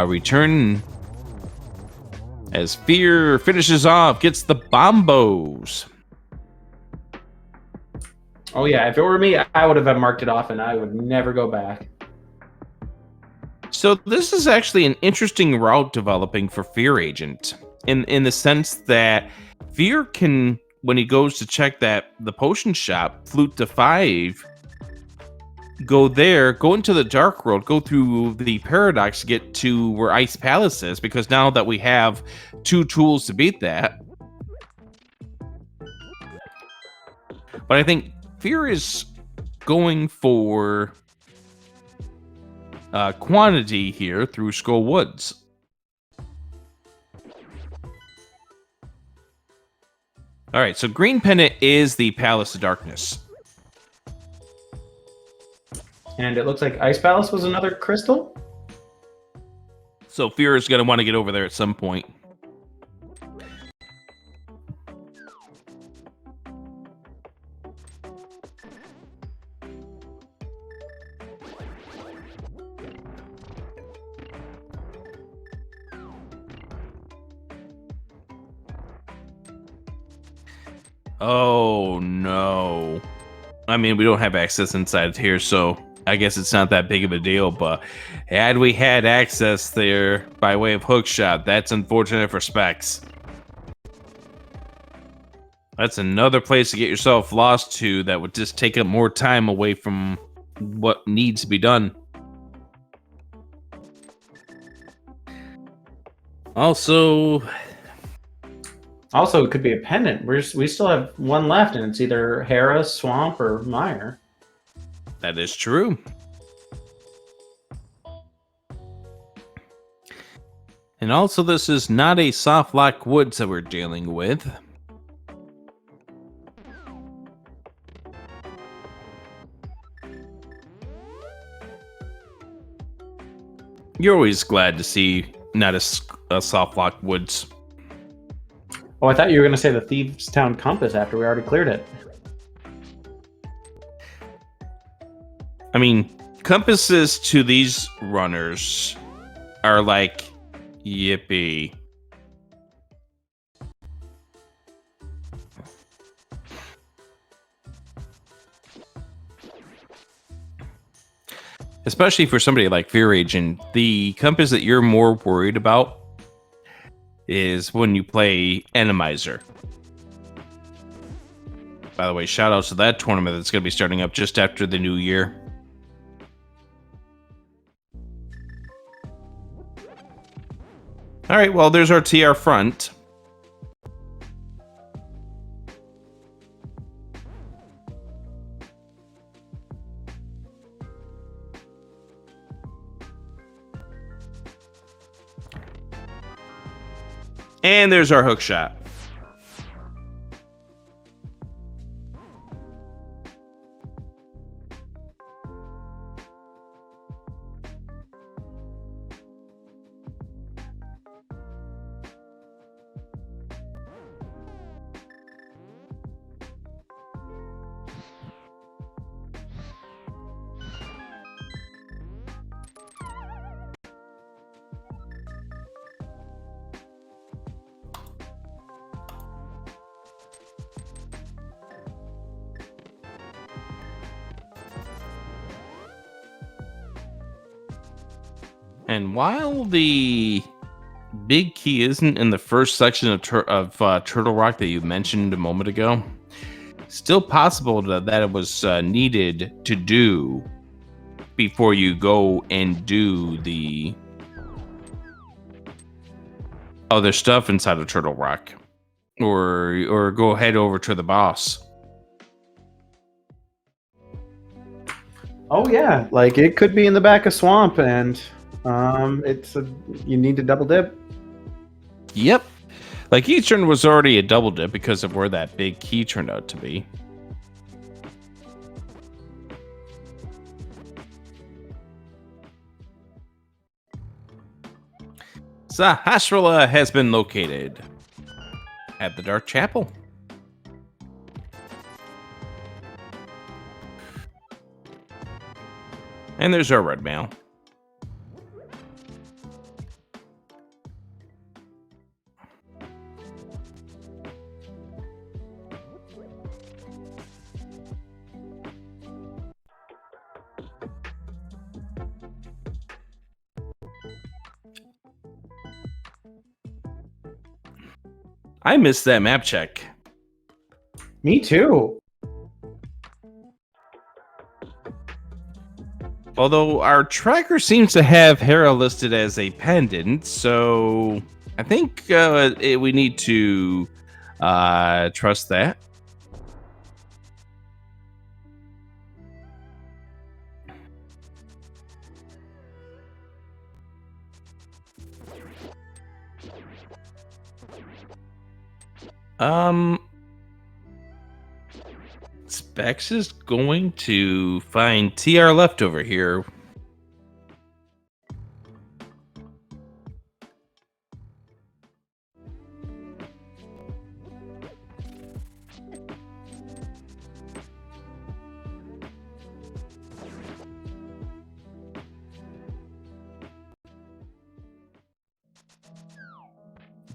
return, as Fear finishes off, gets the bombos. Oh yeah, if it were me, I would have marked it off and I would never go back. So this is actually an interesting route developing for Fear Agent, in the sense that Fear can, when he goes to check the potion shop, flute to 5, go there, go into the Dark World, go through the Paradox to get to where Ice Palace is, because now that we have 2 tools to beat that. But I think Fear is going for quantity here through Skull Woods. All right, so Green Pendant is the Palace of Darkness. And it looks like Ice Palace was another crystal? So Fear is going to want to get over there at some point. Oh, no. I mean, we don't have access inside here, so I guess it's not that big of a deal, but had we had access there by way of hookshot, that's unfortunate for Specs. That's another place to get yourself lost to that would just take up more time away from what needs to be done. Also, it could be a pendant. We still have one left, and it's either Hera, Swamp, or Mire. that is true. And also, this is not a soft lock woods that we're dealing with. You're always glad to see not a soft lock woods. Oh, I thought you were going to say the Thieves Town Compass after we already cleared it. I mean, compasses to these runners are like, yippee. Especially for somebody like Fear Agent, the compass that you're more worried about is when you play Randomizer. By the way, shout outs to that tournament that's going to be starting up just after the new year. All right, well, there's our TR front. And there's our hook shot. And while the big key isn't in the first section of Turtle Rock that you mentioned a moment ago, still possible that it was needed to do before you go and do the other stuff inside of Turtle Rock, or go head over to the boss. Oh yeah, like it could be in the back of Swamp, and you need to double dip. Yep. Like each turn was already a double dip because of where that big key turned out to be. Sahasrara has been located at the Dark Chapel. And there's our red mail. I missed that map check. Me too. Although our tracker seems to have Hera listed as a pendant, so I think we need to trust that. Specs is going to find TR left over here.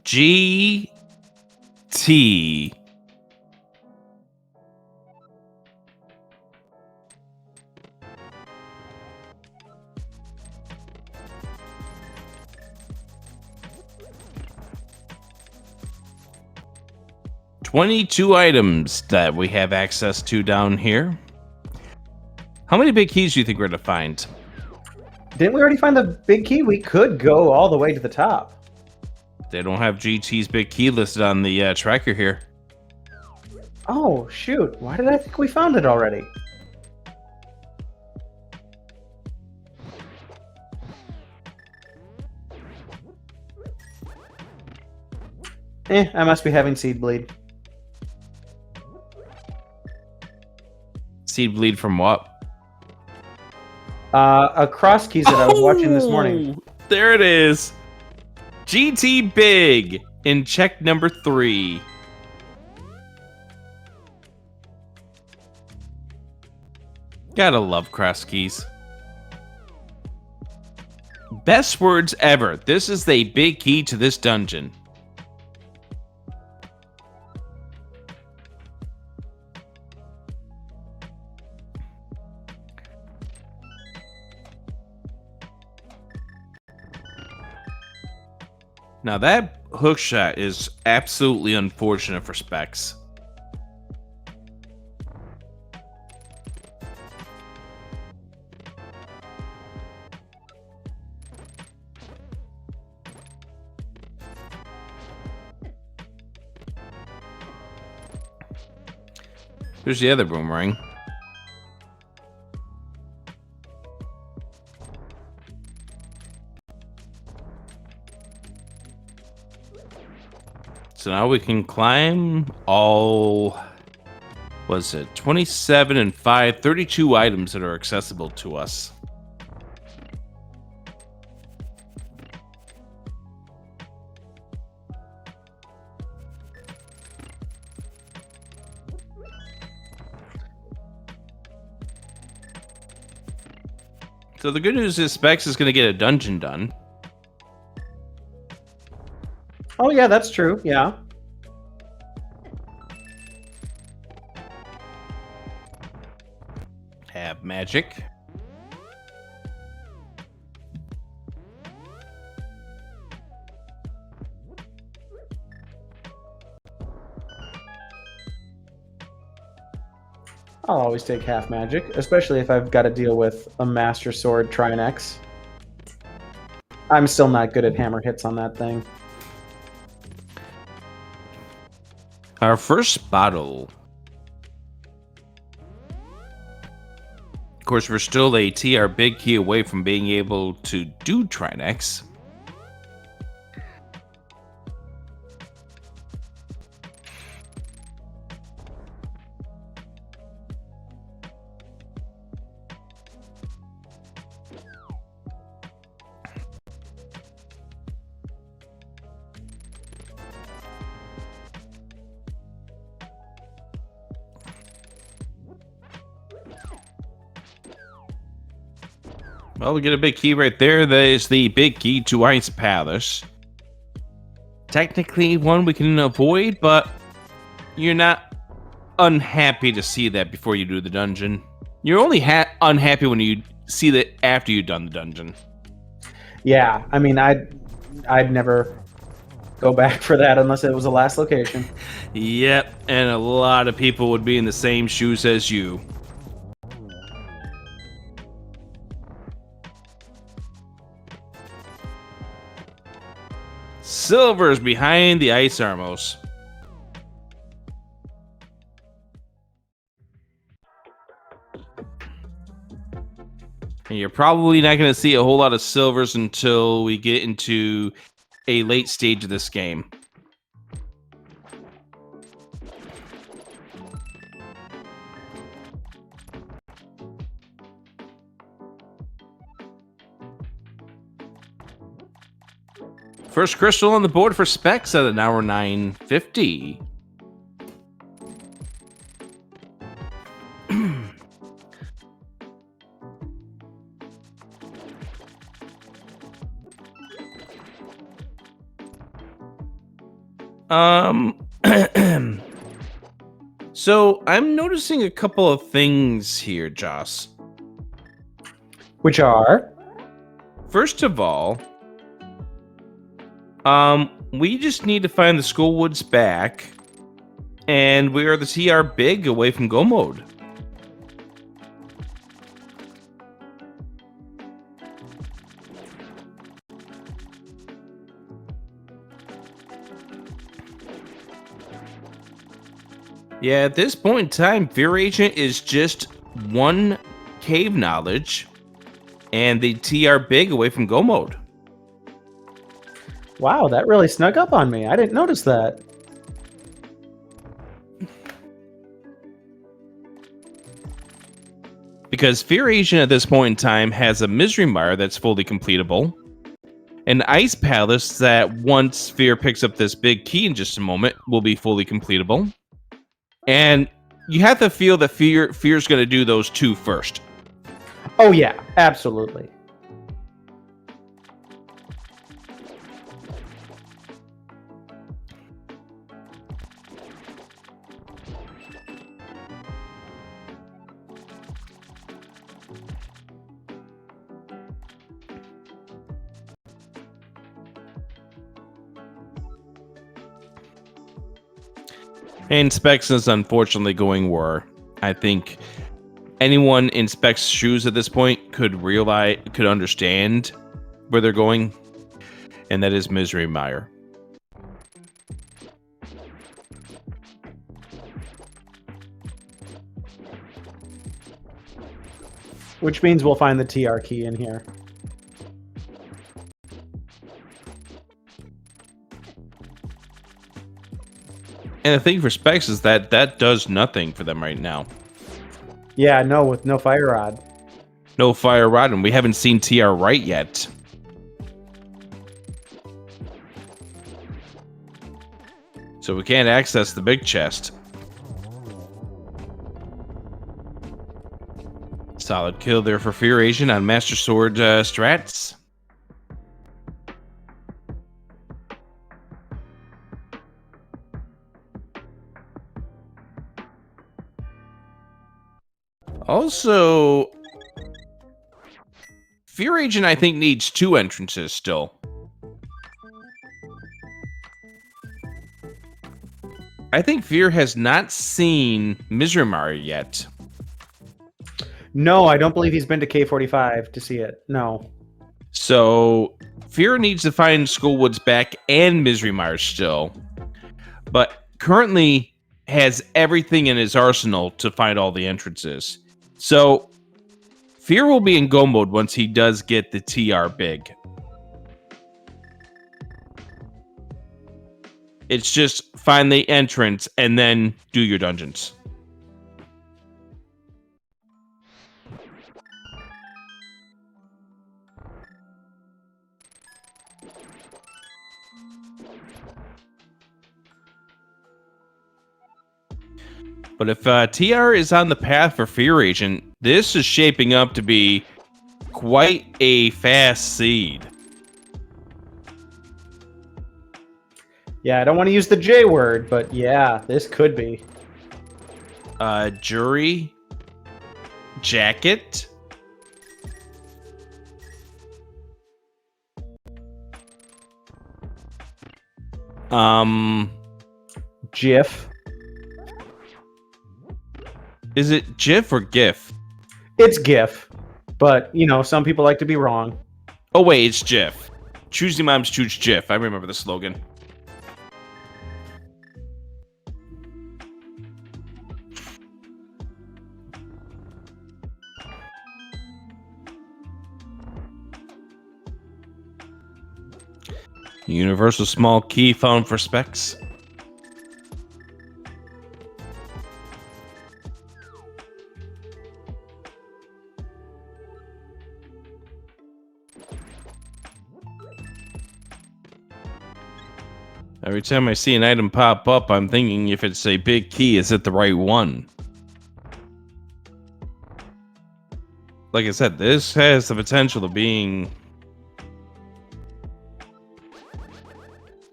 GT. 22 items that we have access to down here. How many big keys do you think we're going to find? Didn't we already find the big key? We could go all the way to the top. They don't have GT's big key listed on the tracker here. Oh, shoot. Why did I think we found it already? I must be having seed bleed. Seed bleed from what? A cross keys that I was watching this morning. There it is. GT Big in check number 3. Gotta love cross keys. Best words ever. This is the big key to this dungeon. Now that hook shot is absolutely unfortunate for Specs. Here's the other boomerang. So now we can climb all, was it 27 and 5, 32 items that are accessible to us. So the good news is Specs is going to get a dungeon done. Oh, yeah, that's true. Yeah. Have magic. I'll always take half magic, especially if I've got to deal with a Master Sword Trinex. I'm still not good at hammer hits on that thing. Our first bottle. Of course, we're still a TR big key away from being able to do Trinex. Well, we get a big key right there. That is the big key to Ice Palace. Technically one we can avoid, but you're not unhappy to see that before you do the dungeon. You're only unhappy when you see that after you've done the dungeon. Yeah, I mean, I'd never go back for that unless it was the last location. Yep, and a lot of people would be in the same shoes as you. Silver's behind the ice armos. And you're probably not going to see a whole lot of Silvers until we get into a late stage of this game. First crystal on the board for Specs at an hour 9:50. So I'm noticing a couple of things here, Joss. Which are? First of all, we just need to find the Schoolwoods back, and we are the TR big away from go mode. Yeah, at this point in time, Fear Agent is just one cave knowledge, and the TR big away from go mode. Wow, that really snuck up on me. I didn't notice that. Because Fear Agent at this point in time has a Misery Mire that's fully completable, an Ice Palace that once Fear picks up this big key in just a moment will be fully completable. And you have to feel that Fear's going to do those two first. Oh yeah, absolutely. And Specs is unfortunately going where I think anyone in Specs' shoes at this point could understand where they're going, and that is Misery Mire. Which means we'll find the TR key in here. And the thing for Specs is that does nothing for them right now. Yeah, no, with no fire rod. No fire rod, and we haven't seen TR right yet. So we can't access the big chest. Solid kill there for Fear Agent on Master Sword strats. Also, Fear Agent, I think, needs two entrances still. I think Fear has not seen Misery Mire yet. No, I don't believe he's been to K45 to see it. No. So, Fear needs to find Schoolwoods back and Misery Mire still. But currently has everything in his arsenal to find all the entrances. So, Fear will be in go mode once he does get the TR big. It's just find the entrance and then do your dungeons. But if TR is on the path for Fear Agent, this is shaping up to be quite a fast seed. Yeah, I don't want to use the J word, but yeah, this could be. Jury. Jacket. GIF. Is it GIF or GIF? It's GIF, but, you know, some people like to be wrong. Oh, wait, it's GIF. Choosy Moms Choose Jif. I remember the slogan. Universal small key found for specs. Every time I see an item pop up, I'm thinking if it's a big key, is it the right one? Like I said, this has the potential of being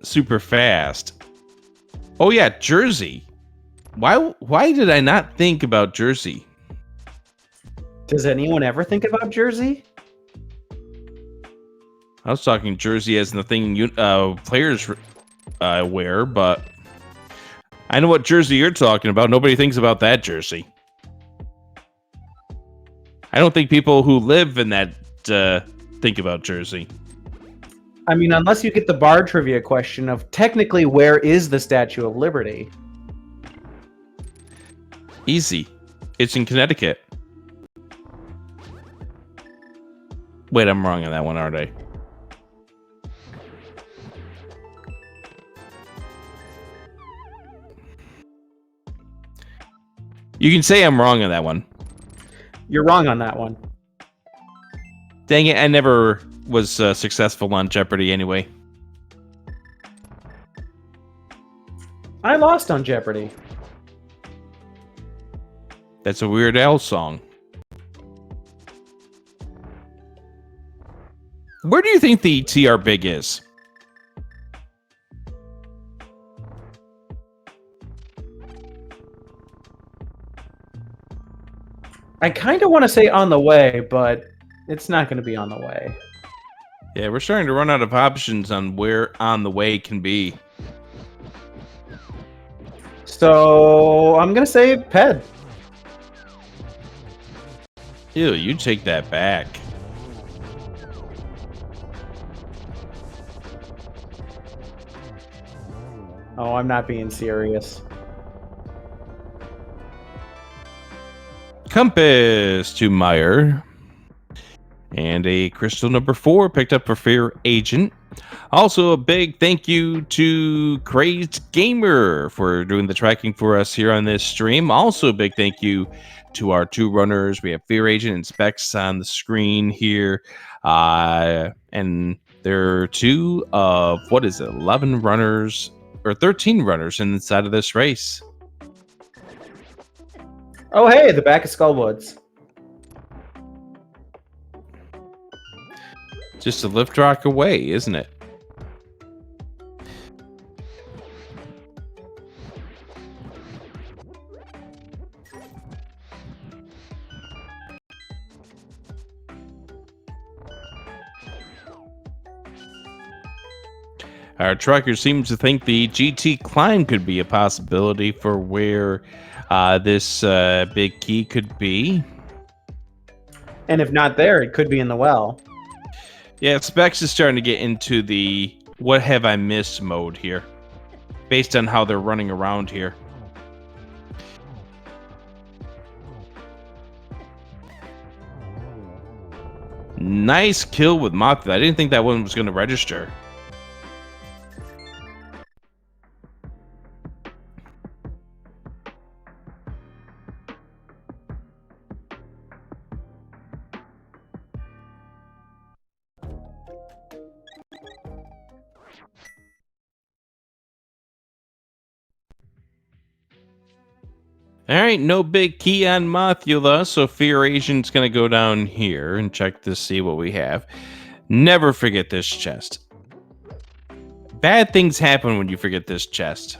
super fast. Oh yeah, Jersey. Why did I not think about Jersey? Does anyone ever think about Jersey? I was talking Jersey as the thing players wear, but I know what jersey you're talking about. Nobody thinks about that jersey. I don't think people who live in that think about Jersey. I mean, unless you get the bar trivia question of technically where is the Statue of Liberty? Easy. It's in Connecticut. Wait, I'm wrong on that one, aren't I? You can say I'm wrong on that one. You're wrong on that one. Dang it, I never was successful on Jeopardy anyway. I lost on Jeopardy. That's a Weird Al song. Where do you think the TR Big is? I kind of want to say on the way, but it's not going to be on the way. Yeah, we're starting to run out of options on where on the way can be. So I'm going to say Ped. Ew, you take that back. Oh, I'm not being serious. Compass to Meyer. And a crystal number 4 picked up for Fear Agent. Also, a big thank you to Crazed Gamer for doing the tracking for us here on this stream. Also, a big thank you to our 2 runners. We have Fear Agent and Specs on the screen here. And there are 2 of, 11 runners, or 13 runners inside of this race. Oh, hey, the back of Skullwoods. Just a lift rock away, isn't it? Our tracker seems to think the GT climb could be a possibility for where this big key could be. And if not there, it could be in the well. Yeah, Specs is starting to get into the what have I missed mode here, based on how they're running around here. Nice kill with Moth. I didn't think that one was going to register. All right, no big key on Mothula, so Fear Agent's going to go down here and check to see what we have. Never forget this chest. Bad things happen when you forget this chest.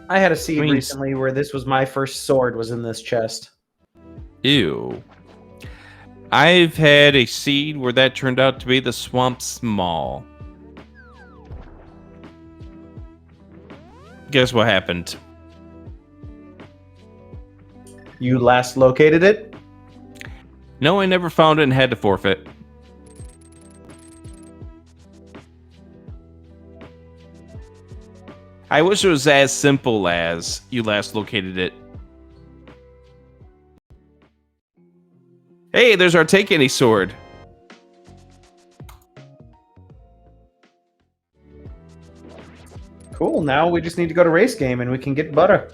I had a seed recently where this was my first sword was in this chest. Ew. I've had a seed where that turned out to be the Swamp Small. Guess what happened? You last located it? No, I never found it and had to forfeit. I wish it was as simple as you last located it. Hey, there's our Take Any sword. Cool, now we just need to go to race game and we can get butter.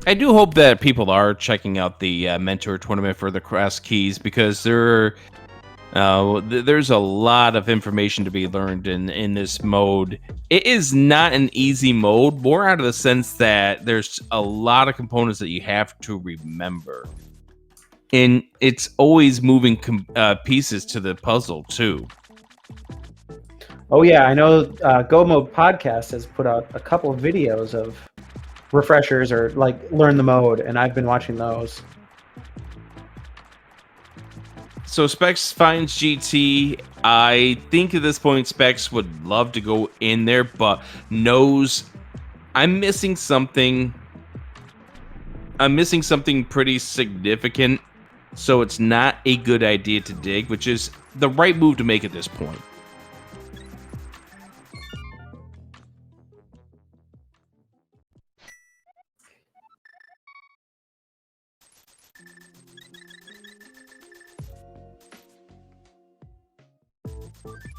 I do hope that people are checking out the mentor tournament for the Cross Keys, because there's a lot of information to be learned in this mode. It is not an easy mode, more out of the sense that there's a lot of components that you have to remember. And it's always moving pieces to the puzzle, too. Oh, yeah, I know Go Mode Podcast has put out a couple of videos of refreshers or like learn the mode, and I've been watching those. So Specs finds GT. I think at this point Specs would love to go in there, but knows I'm missing something. I'm missing something pretty significant, so it's not a good idea to dig, which is the right move to make at this point.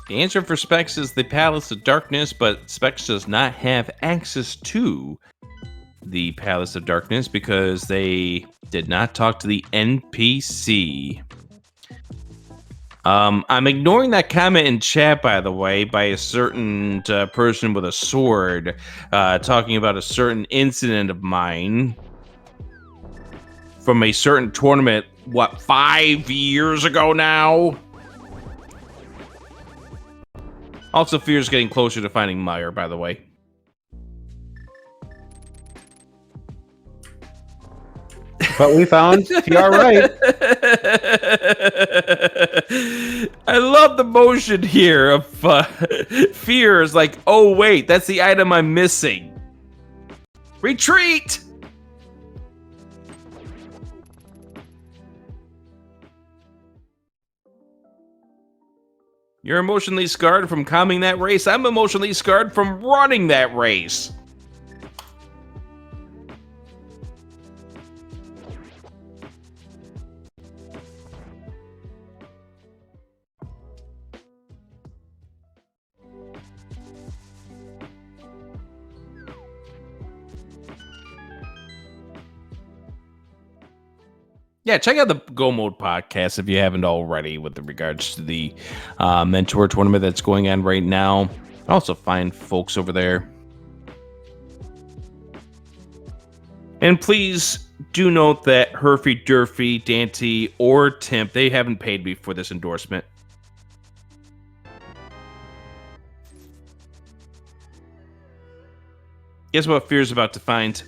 The answer for Specs is the Palace of Darkness, but Specs does not have access to the Palace of Darkness because they did not talk to the NPC. I'm ignoring that comment in chat, by the way, by a certain person with a sword talking about a certain incident of mine from a certain tournament, 5 years ago now? Also, Fear's getting closer to finding Meyer, by the way. But we found TR right. I love the motion here of Fear is like, oh wait, that's the item I'm missing. Retreat! You're emotionally scarred from calming that race. I'm emotionally scarred from running that race. Yeah, check out the Go Mode podcast if you haven't already with regards to the mentor tournament that's going on right now. Also find folks over there. And please do note that Herfy, Durfy, Dante, or Timp, they haven't paid me for this endorsement. Guess what Fear's about to find?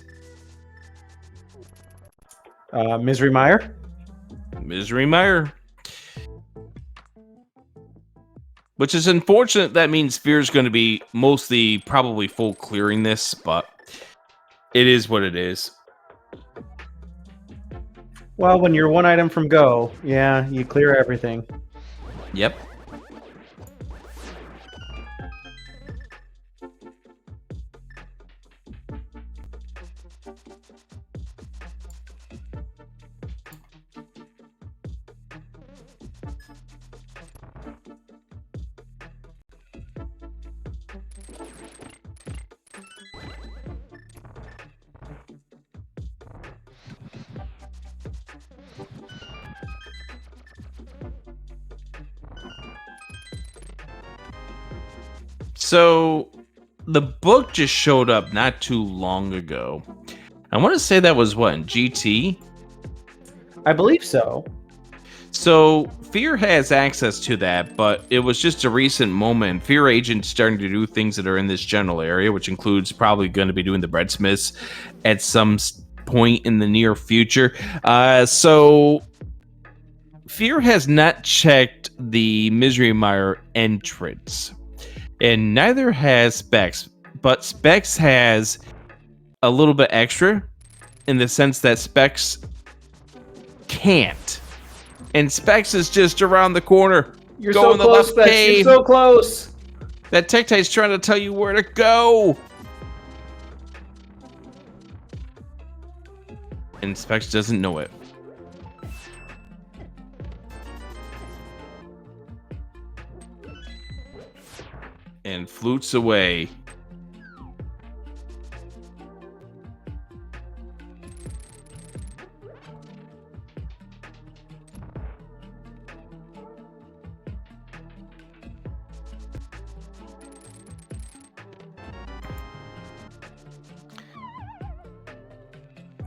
Misery Meyer. Misery Meyer. Which is unfortunate. That means Fear's going to be mostly probably full clearing this, but it is what it is. Well, when you're one item from Go, yeah, you clear everything. Yep. So the book just showed up not too long ago. I want to say that was what, in GT? I believe so. So Fear has access to that, but it was just a recent moment. Fear Agent's starting to do things that are in this general area, which includes probably going to be doing the breadsmiths at some point in the near future. So Fear has not checked the Misery Mire entrance, and neither has Specs. But Specs has a little bit extra in the sense that Specs can't. And Specs is just around the corner. You're so close, Specs. You're so close. That Tektai's trying to tell you where to go. And Specs doesn't know it. And flutes away.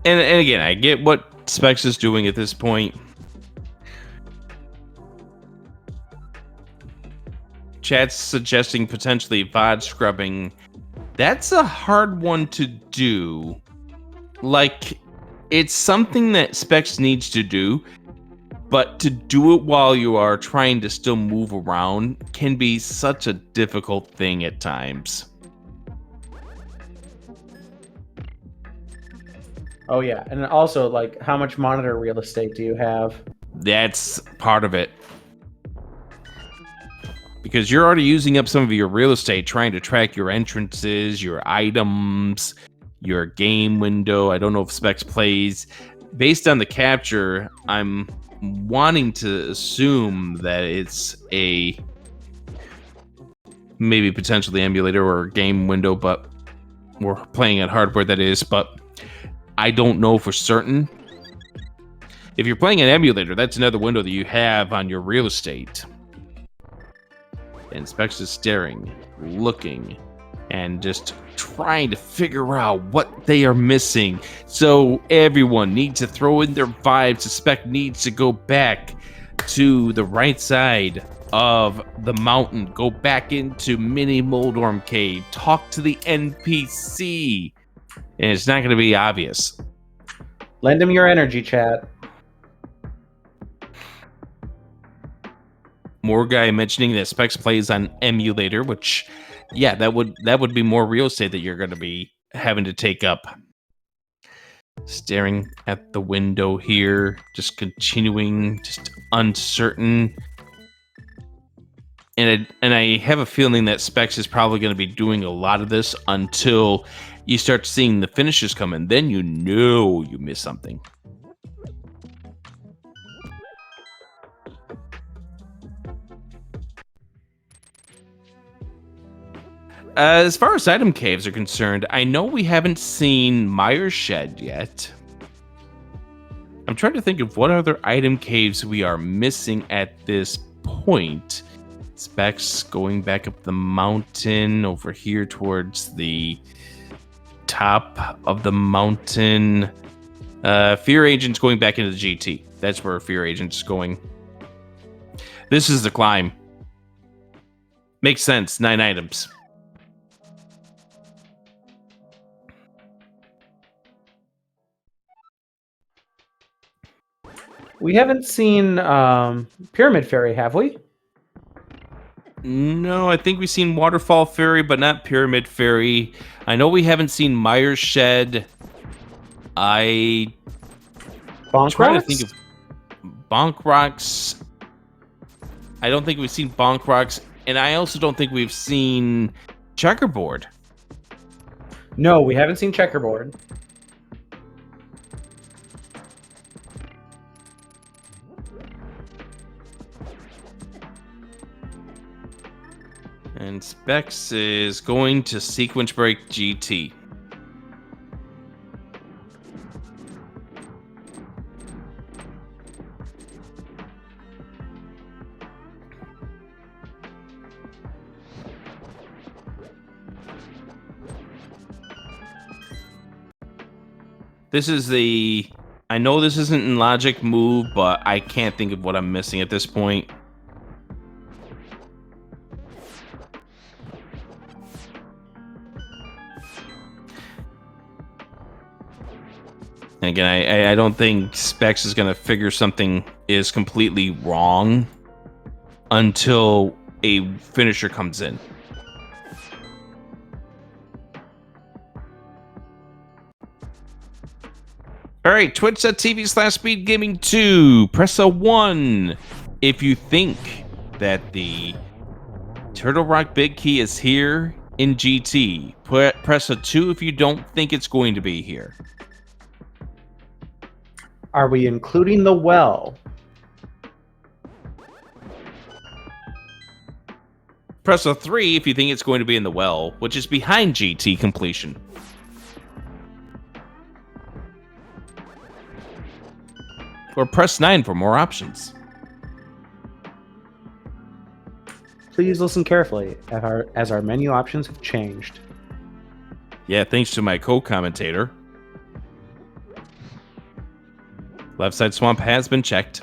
And again, I get what Specs is doing at this point. Chat's suggesting potentially VOD scrubbing. That's a hard one to do. Like, it's something that Specs needs to do, but to do it while you are trying to still move around can be such a difficult thing at times. Oh yeah, and also, like, how much monitor real estate do you have? That's part of it. Because you're already using up some of your real estate trying to track your entrances, your items, your game window. I don't know if Specs plays. Based on the capture, I'm wanting to assume that it's a maybe potentially emulator or game window, but we're playing at hardware, that is, but I don't know for certain. If you're playing an emulator, that's another window that you have on your real estate. And Specs is staring, looking, and just trying to figure out what they are missing. So everyone needs to throw in their vibes. Spec needs to go back to the right side of the mountain. Go back into Mini Moldorm Cave. Talk to the NPC. And it's not going to be obvious. Lend him your energy, chat. More guy mentioning that Specs plays on emulator, which, yeah, that would be more real estate that you're going to be having to take up. Staring at the window here, just continuing, just uncertain. And I have a feeling that Specs is probably going to be doing a lot of this until you start seeing the finishes come in. Then you know you missed something. As far as item caves are concerned, I know we haven't seen Mire's Shed yet. I'm trying to think of what other item caves we are missing at this point. Specs going back up the mountain over here towards the top of the mountain. Fear Agent's going back into the GT. That's where Fear Agent's going. This is the climb. Makes sense. 9 items. We haven't seen Pyramid Fairy, have we? No, I think we've seen Waterfall Fairy, but not Pyramid Fairy. I know we haven't seen Mire's Shed. Bonk trying Rocks? to think of Bonk Rocks. I don't think we've seen Bonk Rocks, and I also don't think we've seen Checkerboard. No, we haven't seen Checkerboard. And Specs is going to Sequence Break GT. This is the I know this isn't in logic move, but I can't think of what I'm missing at this point. And again, I don't think Specs is going to figure something is completely wrong until a finisher comes in. All right, twitch.tv/speedgaming2. Press a 1 if you think that the Turtle Rock Big Key is here in GT. Press a 2 if you don't think it's going to be here. Are we including the well? Press a 3 if you think it's going to be in the well, which is behind GT completion. Or press 9 for more options. Please listen carefully as our menu options have changed. Yeah, thanks to my co-commentator. Left side swamp has been checked.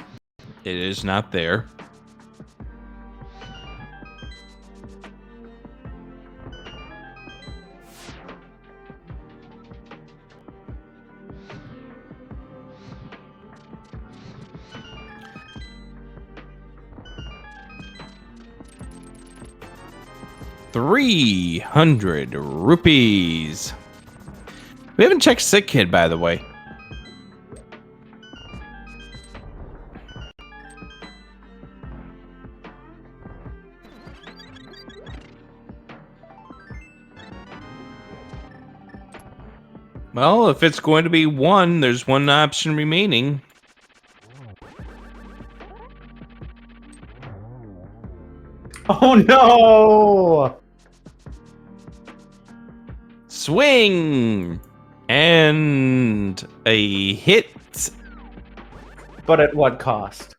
It is not there. ₹300. We haven't checked Sick Kid, by the way. Well, if it's going to be 1, there's one option remaining. Oh no! Swing! And a hit. But at what cost?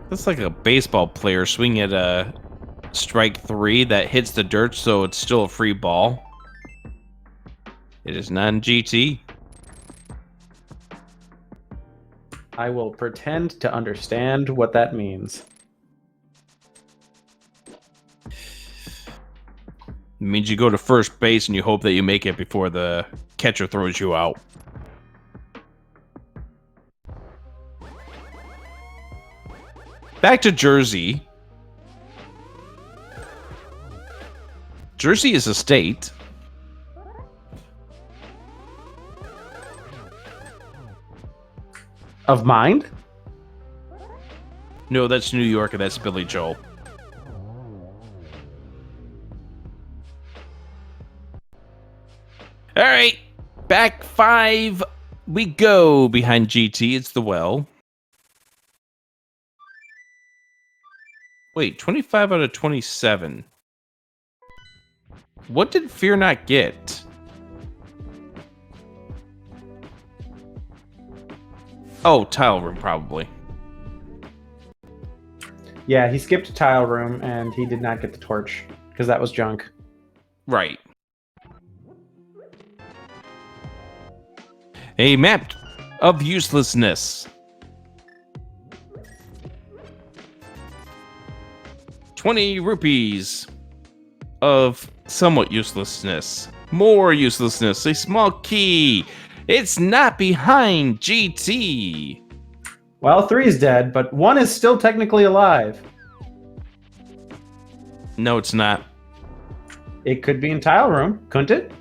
That's like a baseball player swinging at a strike 3 that hits the dirt, so it's still a free ball. It is not in GT. I will pretend to understand what that means. It means you go to first base and you hope that you make it before the catcher throws you out. Back to Jersey. Jersey is a state. Of mind? No, that's New York, and that's Billy Joel. All right, back 5 we go behind GT. It's the well. Wait, 25 out of 27. What did Fear not get? Oh, tile room, probably. Yeah, he skipped tile room and he did not get the torch because that was junk. Right. A map of uselessness. 20 rupees of somewhat uselessness. More uselessness. A small key. It's not behind GT. Well, 3 is dead, but 1 is still technically alive. No, it's not. It could be in tile room, couldn't it?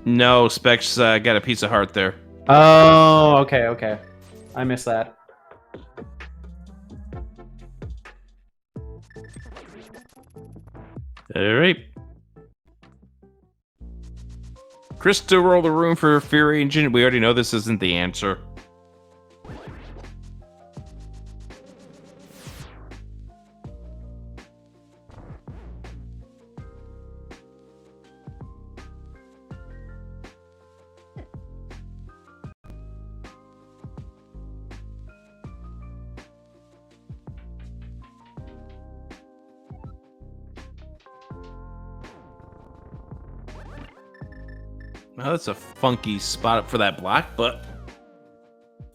No, Specs got a piece of heart there. Oh, okay. I missed that. All right. Crystal roll the room for Fear Agent. We already know this isn't the answer. Well, that's a funky spot for that block, but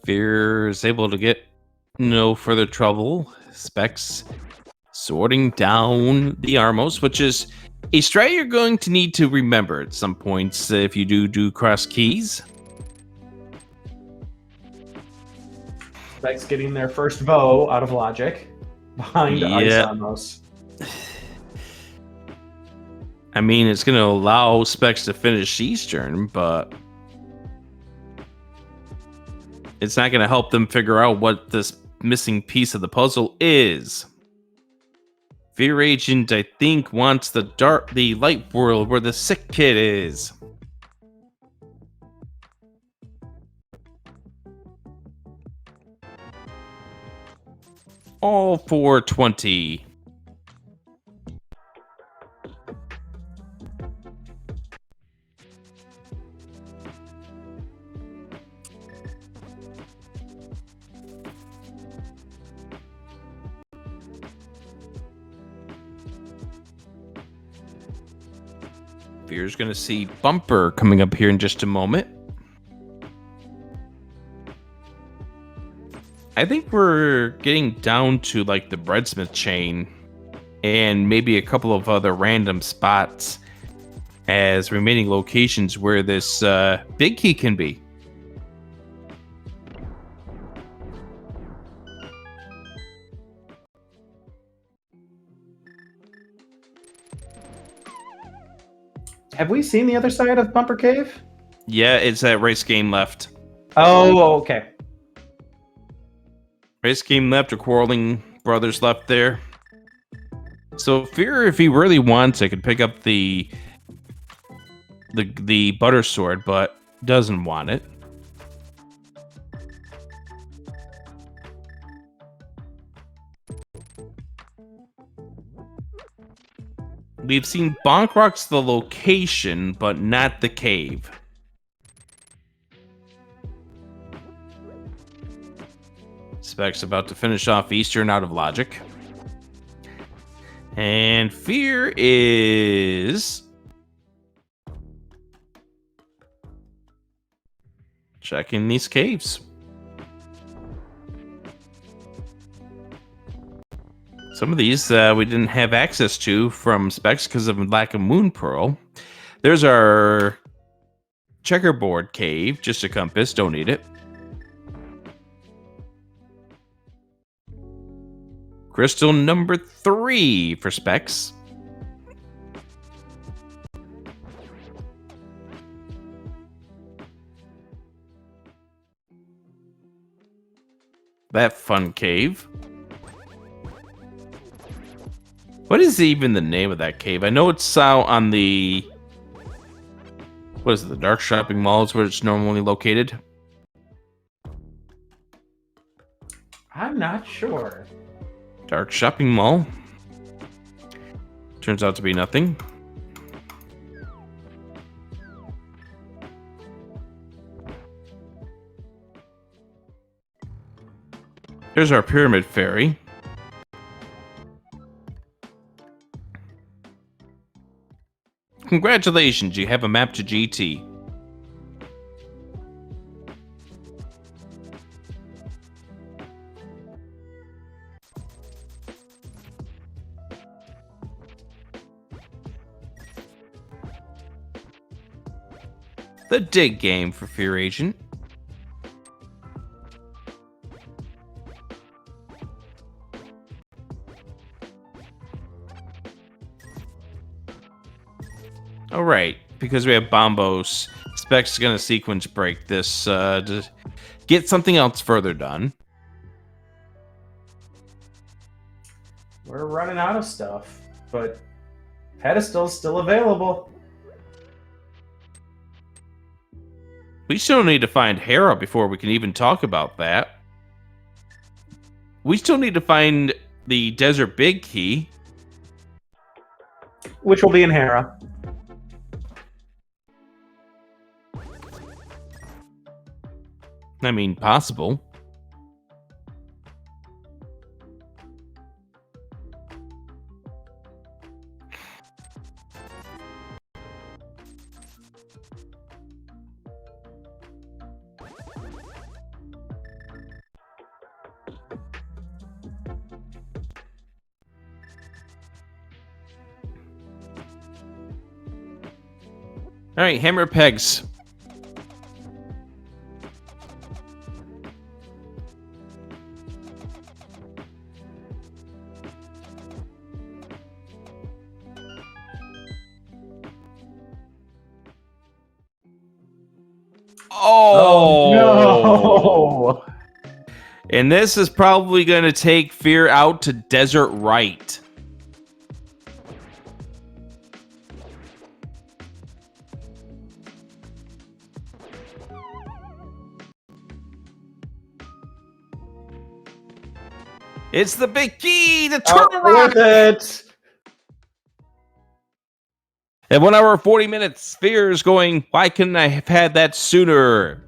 Fear is able to get no further trouble. Specs sorting down the Armos, which is a strat you're going to need to remember at some points if you do cross keys. Specs getting their first bow out of logic behind Ice Armos. I mean, it's going to allow Specs to finish Eastern, but it's not going to help them figure out what this missing piece of the puzzle is. Fear Agent, I think, wants the light world where the sick kid is. All for 20. Fear's going to see Bumper coming up here in just a moment. I think we're getting down to like the Breadsmith chain and maybe a couple of other random spots as remaining locations where this big key can be. Have we seen the other side of Bumper Cave? Yeah, it's that race game left. Oh, okay. Race game left, or quarreling brothers left there. So Fear, if he really wants it, could pick up the butter sword, but doesn't want it. We've seen Bonk Rocks the location, but not the cave. Specs about to finish off Eastern out of logic. And Fear is checking these caves. Some of these we didn't have access to from Specs because of lack of Moon Pearl. There's our checkerboard cave, just a compass, don't need it. Crystal number 3 for Specs. That fun cave. What is even the name of that cave? I know it's out on the... What is it? The Dark Shopping Mall is where it's normally located. I'm not sure. Dark Shopping Mall. Turns out to be nothing. There's our Pyramid Fairy. Congratulations, you have a map to GT. The dig game for Fear Agent. Alright, because we have Bombos, Specs is going to sequence break this to get something else further done. We're running out of stuff, but pedestal's still available. We still need to find Hera before we can even talk about that. We still need to find the Desert Big Key. Which will be in Hera. I mean, possible. All right, hammer pegs. Oh no! And this is probably going to take Fear out to desert right. It's the big key, the turtle rock. Worth it. At 1 hour 40 minutes, Fear is going, why couldn't I have had that sooner?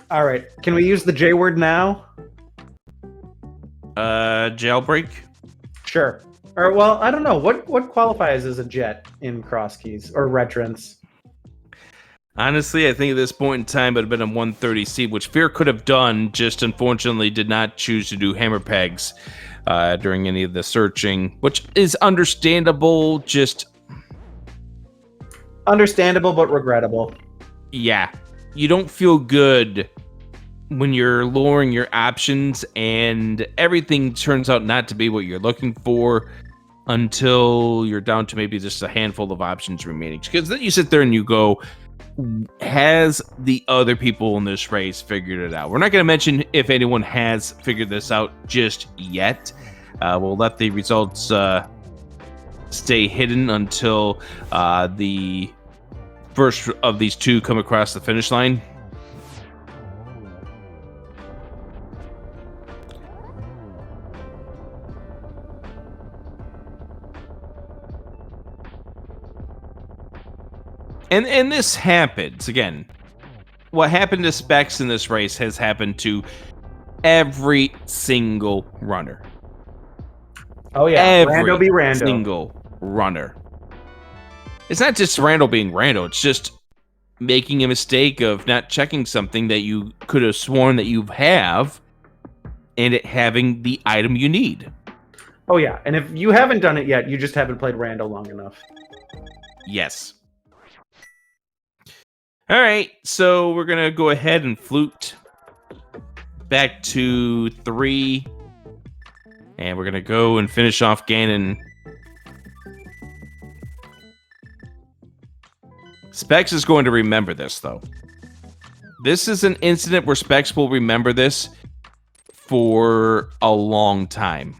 All right, can we use the J word now? Jailbreak? Sure. Or well, I don't know. What qualifies as a jet in cross keys or Retrance? Honestly, I think at this point in time it would have been a 130C, which Fear could have done, just unfortunately did not choose to do hammer pegs during any of the searching, which is understandable, just... Understandable, but regrettable. Yeah. You don't feel good when you're lowering your options and everything turns out not to be what you're looking for until you're down to maybe just a handful of options remaining. Because then you sit there and you go, has the other people in this race figured it out? We're not going to mention if anyone has figured this out just yet. We'll let the results stay hidden until the first of these two come across the finish line. And this happens, again, what happened to Specs in this race has happened to every single runner. Oh yeah, every rando be rando. Single runner. It's not just rando being rando, it's just making a mistake of not checking something that you could have sworn that you have and it having the item you need. Oh yeah, and if you haven't done it yet, you just haven't played rando long enough. Yes. All right, so we're going to go ahead and flute back to 3. And we're going to go and finish off Ganon. Specs is going to remember this, though. This is an incident where Specs will remember this for a long time.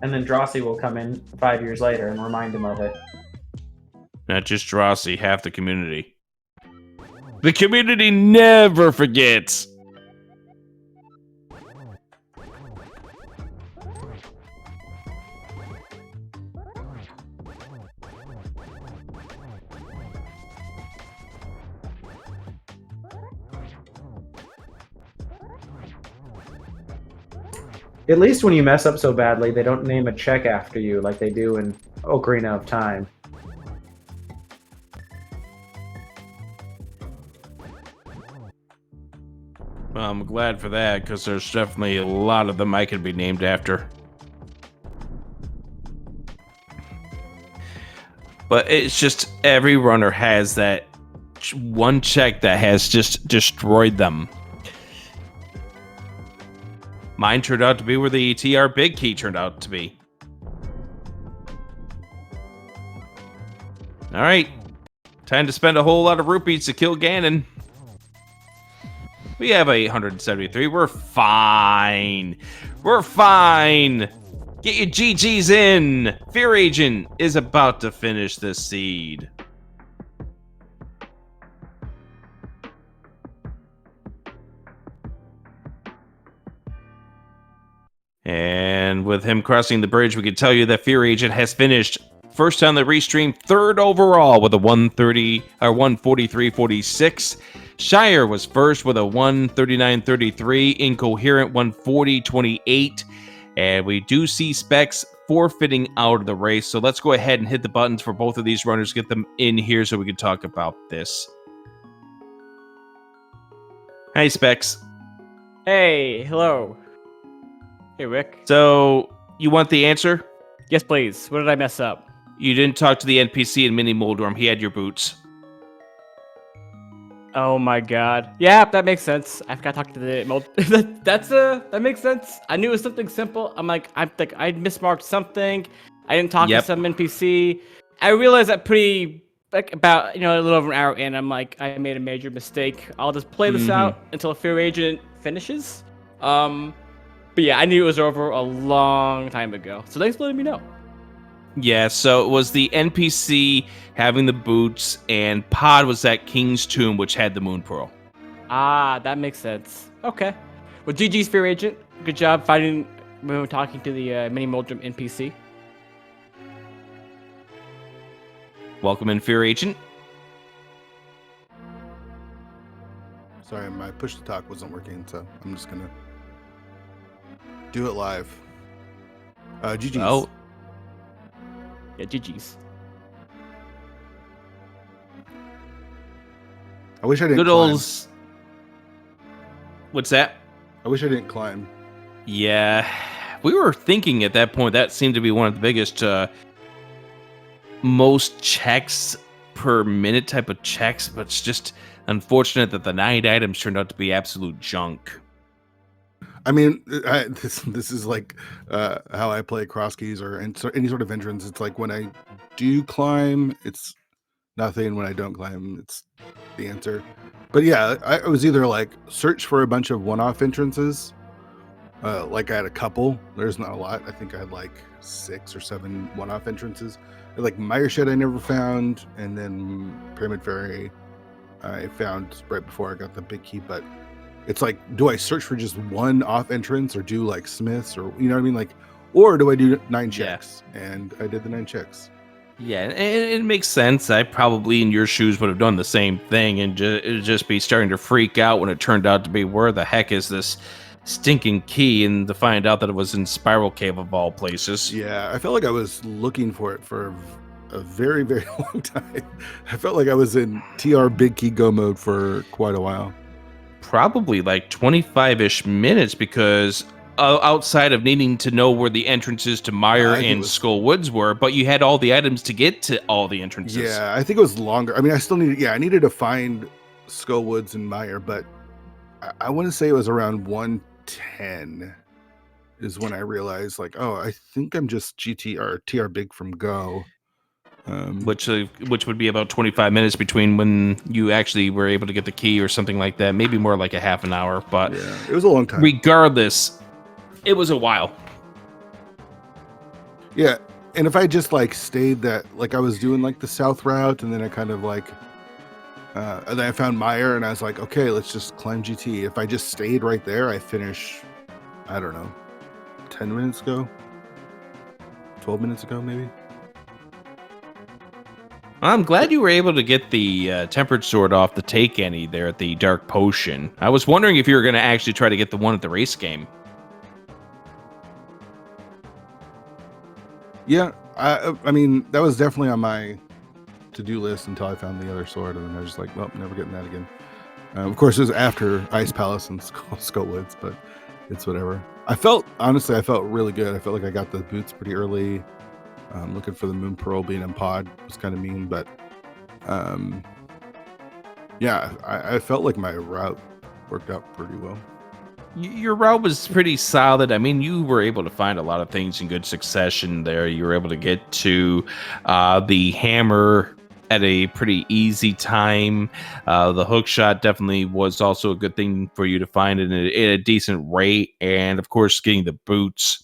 And then Drosy will come in 5 years later and remind him of it. Not just Drosy, half the community. The community never forgets. At least when you mess up so badly, they don't name a check after you like they do in Ocarina of Time. Well, I'm glad for that, because there's definitely a lot of them I could be named after. But it's just every runner has that one check that has just destroyed them. Mine turned out to be where the TR Big Key turned out to be. All right. Time to spend a whole lot of rupees to kill Ganon. We have 873. We're fine. We're fine. Get your GGs in. Fear Agent is about to finish this seed. And with him crossing the bridge, we can tell you that Fear Agent has finished first on the restream, third overall with a 130 or 143.46. Shire was first with a 139.33, Incoherent 140.28, and we do see Specs forfeiting out of the race. So let's go ahead and hit the buttons for both of these runners, get them in here so we can talk about this. Hi, Specs. Hey, hello. Hey, Rick. So you want the answer? Yes, please. What did I mess up? You didn't talk to the NPC in Mini Moldorm. He had your boots. Oh my god. Yeah, that makes sense. I forgot to talk to the that makes sense. I knew it was something simple. I mismarked something. I didn't talk to some NPC. I realized that about a little over an hour in, I'm like, I made a major mistake. I'll just play this out until a Fear Agent finishes. But yeah, I knew it was over a long time ago. So thanks for letting me know. Yeah, so it was the NPC having the boots, and Pod was at King's Tomb, which had the Moon Pearl. Ah, that makes sense. Okay. Well, GG's Fear Agent. Good job talking to the Mini Moldrum NPC. Welcome in, Fear Agent. Sorry, my push to talk wasn't working, so I'm just gonna do it live. GG's. Oh. Yeah, GG's. I wish I didn't Good climb. old... What's that? I wish I didn't climb. Yeah. We were thinking at that point that seemed to be one of the biggest, most checks per minute type of checks, but it's just unfortunate that the 9 items turned out to be absolute junk. I mean, this is like how I play cross keys or any sort of entrance. It's like when I do climb, it's nothing. When I don't climb, it's the answer. But yeah, I was either like search for a bunch of one-off entrances. Like I had a couple. There's not a lot. I think I had like 6 or 7 one-off entrances. Like Mire Shed I never found, and then Pyramid Ferry I found right before I got the big key. But it's like, do I search for just one off entrance, or do like Smiths, or you know what I mean? Like, or do I do 9 checks? Yeah. And I did the 9 checks. Yeah, and it makes sense. I probably in your shoes would have done the same thing and just be starting to freak out when it turned out to be, where the heck is this stinking key, and to find out that it was in Spiral Cave of all places. Yeah, I felt like I was looking for it for a very, very long time. I felt like I was in TR Big Key Go mode for quite a while. Probably like 25-ish minutes, because outside of needing to know where the entrances to Mire and Skull Woods were, but you had all the items to get to all the entrances. Yeah, I think it was longer. I mean, I needed to find Skull Woods and Mire, but I want to say it was around 110 is when I realized, like, oh, I think I'm just TR Big from Go. Which would be about 25 minutes between when you actually were able to get the key or something like that. Maybe more like a half an hour, but yeah, it was a long time. Regardless, it was a while. Yeah, and if I just like stayed that, like I was doing like the south route, and then I kind of like, and then I found Mire, and I was like, okay, let's just climb GT. If I just stayed right there, I finish, I don't know, 10 minutes ago, 12 minutes ago, maybe. I'm glad you were able to get the Tempered Sword off the Take Any there at the Dark Potion. I was wondering if you were going to actually try to get the one at the race game. Yeah, I mean, that was definitely on my to-do list until I found the other sword, and then I was just like, well, never getting that again. Of course, it was after Ice Palace and Skull Woods, but it's whatever. Honestly, I felt really good. I felt like I got the boots pretty early. Looking for the Moon Pearl being in pod was kind of mean, but yeah, I felt like my route worked out pretty well. Your route was pretty solid. I mean, you were able to find a lot of things in good succession there. You were able to get to the hammer at a pretty easy time. The hook shot definitely was also a good thing for you to find at a decent rate. And of course, getting the boots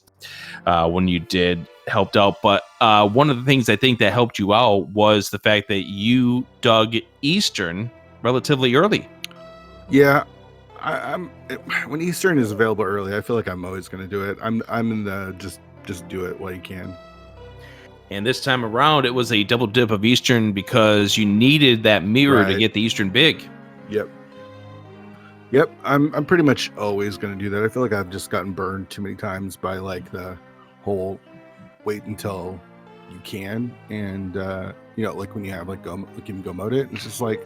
when you did helped out. But one of the things I think that helped you out was the fact that you dug Eastern relatively early. Yeah, I'm when Eastern is available early, I feel like I'm always going to do it. I'm in the just do it while you can. And this time around, it was a double dip of Eastern because you needed that mirror to get the Eastern big. Yep. I'm pretty much always going to do that. I feel like I've just gotten burned too many times by like the whole wait until you can, and like when you have like you can go mode it. It's just like,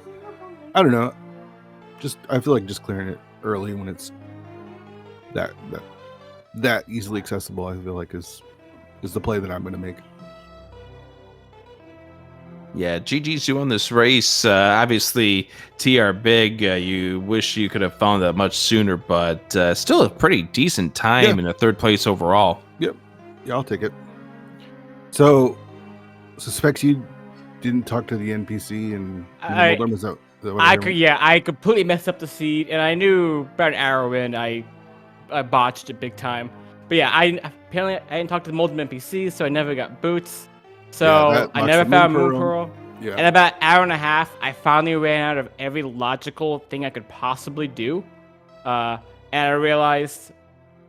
I don't know. I feel like just clearing it early when it's that easily accessible, I feel like is is the play that I'm going to make. Yeah, GG's you on this race. Obviously, TR big. You wish you could have found that much sooner, but still a pretty decent time in a third place overall. Yep. Yeah, I'll take it. So, suspects you didn't talk to the NPC and is that what I completely messed up the seed, and I knew about an arrow in. I botched it big time. But yeah, I didn't talk to the Molten NPC, so I never got boots. So I never found Moon Pearl. Yeah. And about an hour and a half, I finally ran out of every logical thing I could possibly do. And I realized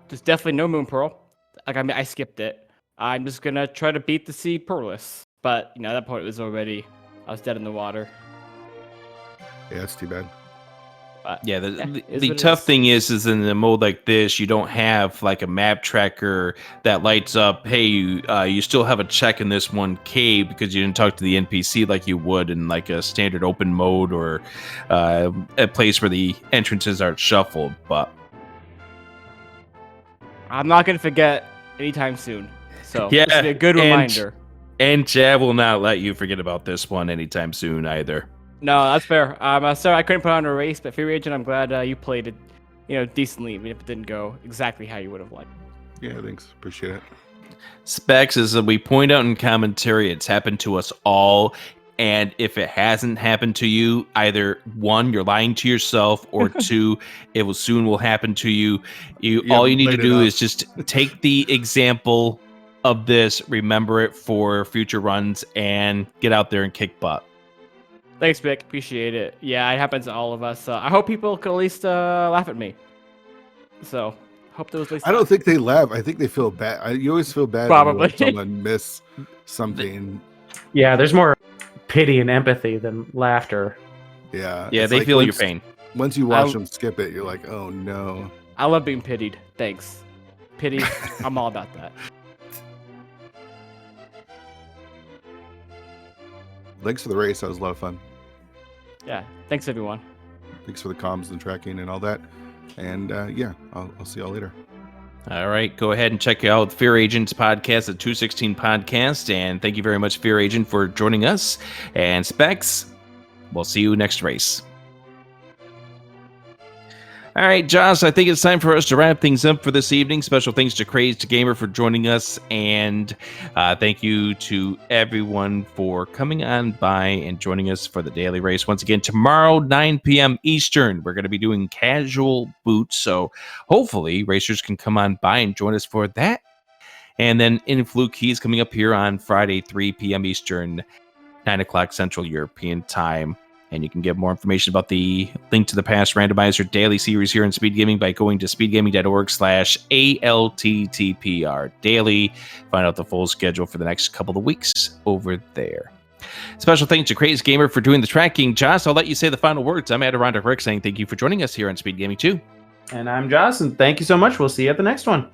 there's definitely no Moon Pearl. Like, I mean, I skipped it. I'm just going to try to beat the sea Pearless. But, at that point, I was dead in the water. Yeah, that's too bad. But, the tough thing is in a mode like this, you don't have like a map tracker that lights up, hey, you still have a check in this one cave because you didn't talk to the NPC like you would in like a standard open mode or a place where the entrances aren't shuffled. But I'm not going to forget anytime soon. So this will be a good reminder. And Chad will not let you forget about this one anytime soon either. No, that's fair. Sorry I couldn't put on a race, but Fury Agent, I'm glad you played it, decently, even if it didn't go exactly how you would have liked. Yeah, thanks. Appreciate it. Specs, as we point out in commentary, it's happened to us all. And if it hasn't happened to you, either one, you're lying to yourself, or two, it will happen to you. All you need to do is just take the example of this, remember it for future runs, and get out there and kick butt. Thanks, Vic. Appreciate it. Yeah, it happens to all of us. I hope people could at least laugh at me. So, hope those. I don't think they laugh. I think they feel bad. You always feel bad Probably. when someone miss something. Yeah, there's more pity and empathy than laughter. Yeah. Yeah, they feel your pain. Once you watch them skip it, you're like, oh no. I love being pitied. Thanks. Pity. I'm all about that. Thanks for the race. That was a lot of fun. Yeah. Thanks, everyone. Thanks for the comms and tracking and all that. And I'll see y'all later. All right. Go ahead and check out Fear Agent's podcast at 216 Podcast. And thank you very much, Fear Agent, for joining us. And Specs, we'll see you next race. All right, Josh, I think it's time for us to wrap things up for this evening. Special thanks to Crazed Gamer for joining us, and thank you to everyone for coming on by and joining us for the daily race. Once again, tomorrow, 9 p.m. Eastern, we're going to be doing casual boots, so hopefully racers can come on by and join us for that. And then Influ Keys coming up here on Friday, 3 p.m. Eastern, 9 o'clock Central European Time. And you can get more information about the Link to the Past Randomizer daily series here in Speed Gaming by going to speedgaming.org/ALTTPR daily. Find out the full schedule for the next couple of weeks over there. Special thanks to Crazed Gamer for doing the tracking. Josh, I'll let you say the final words. I'm Adirondack Rick saying thank you for joining us here on Speed Gaming 2. And I'm Josh, and thank you so much. We'll see you at the next one.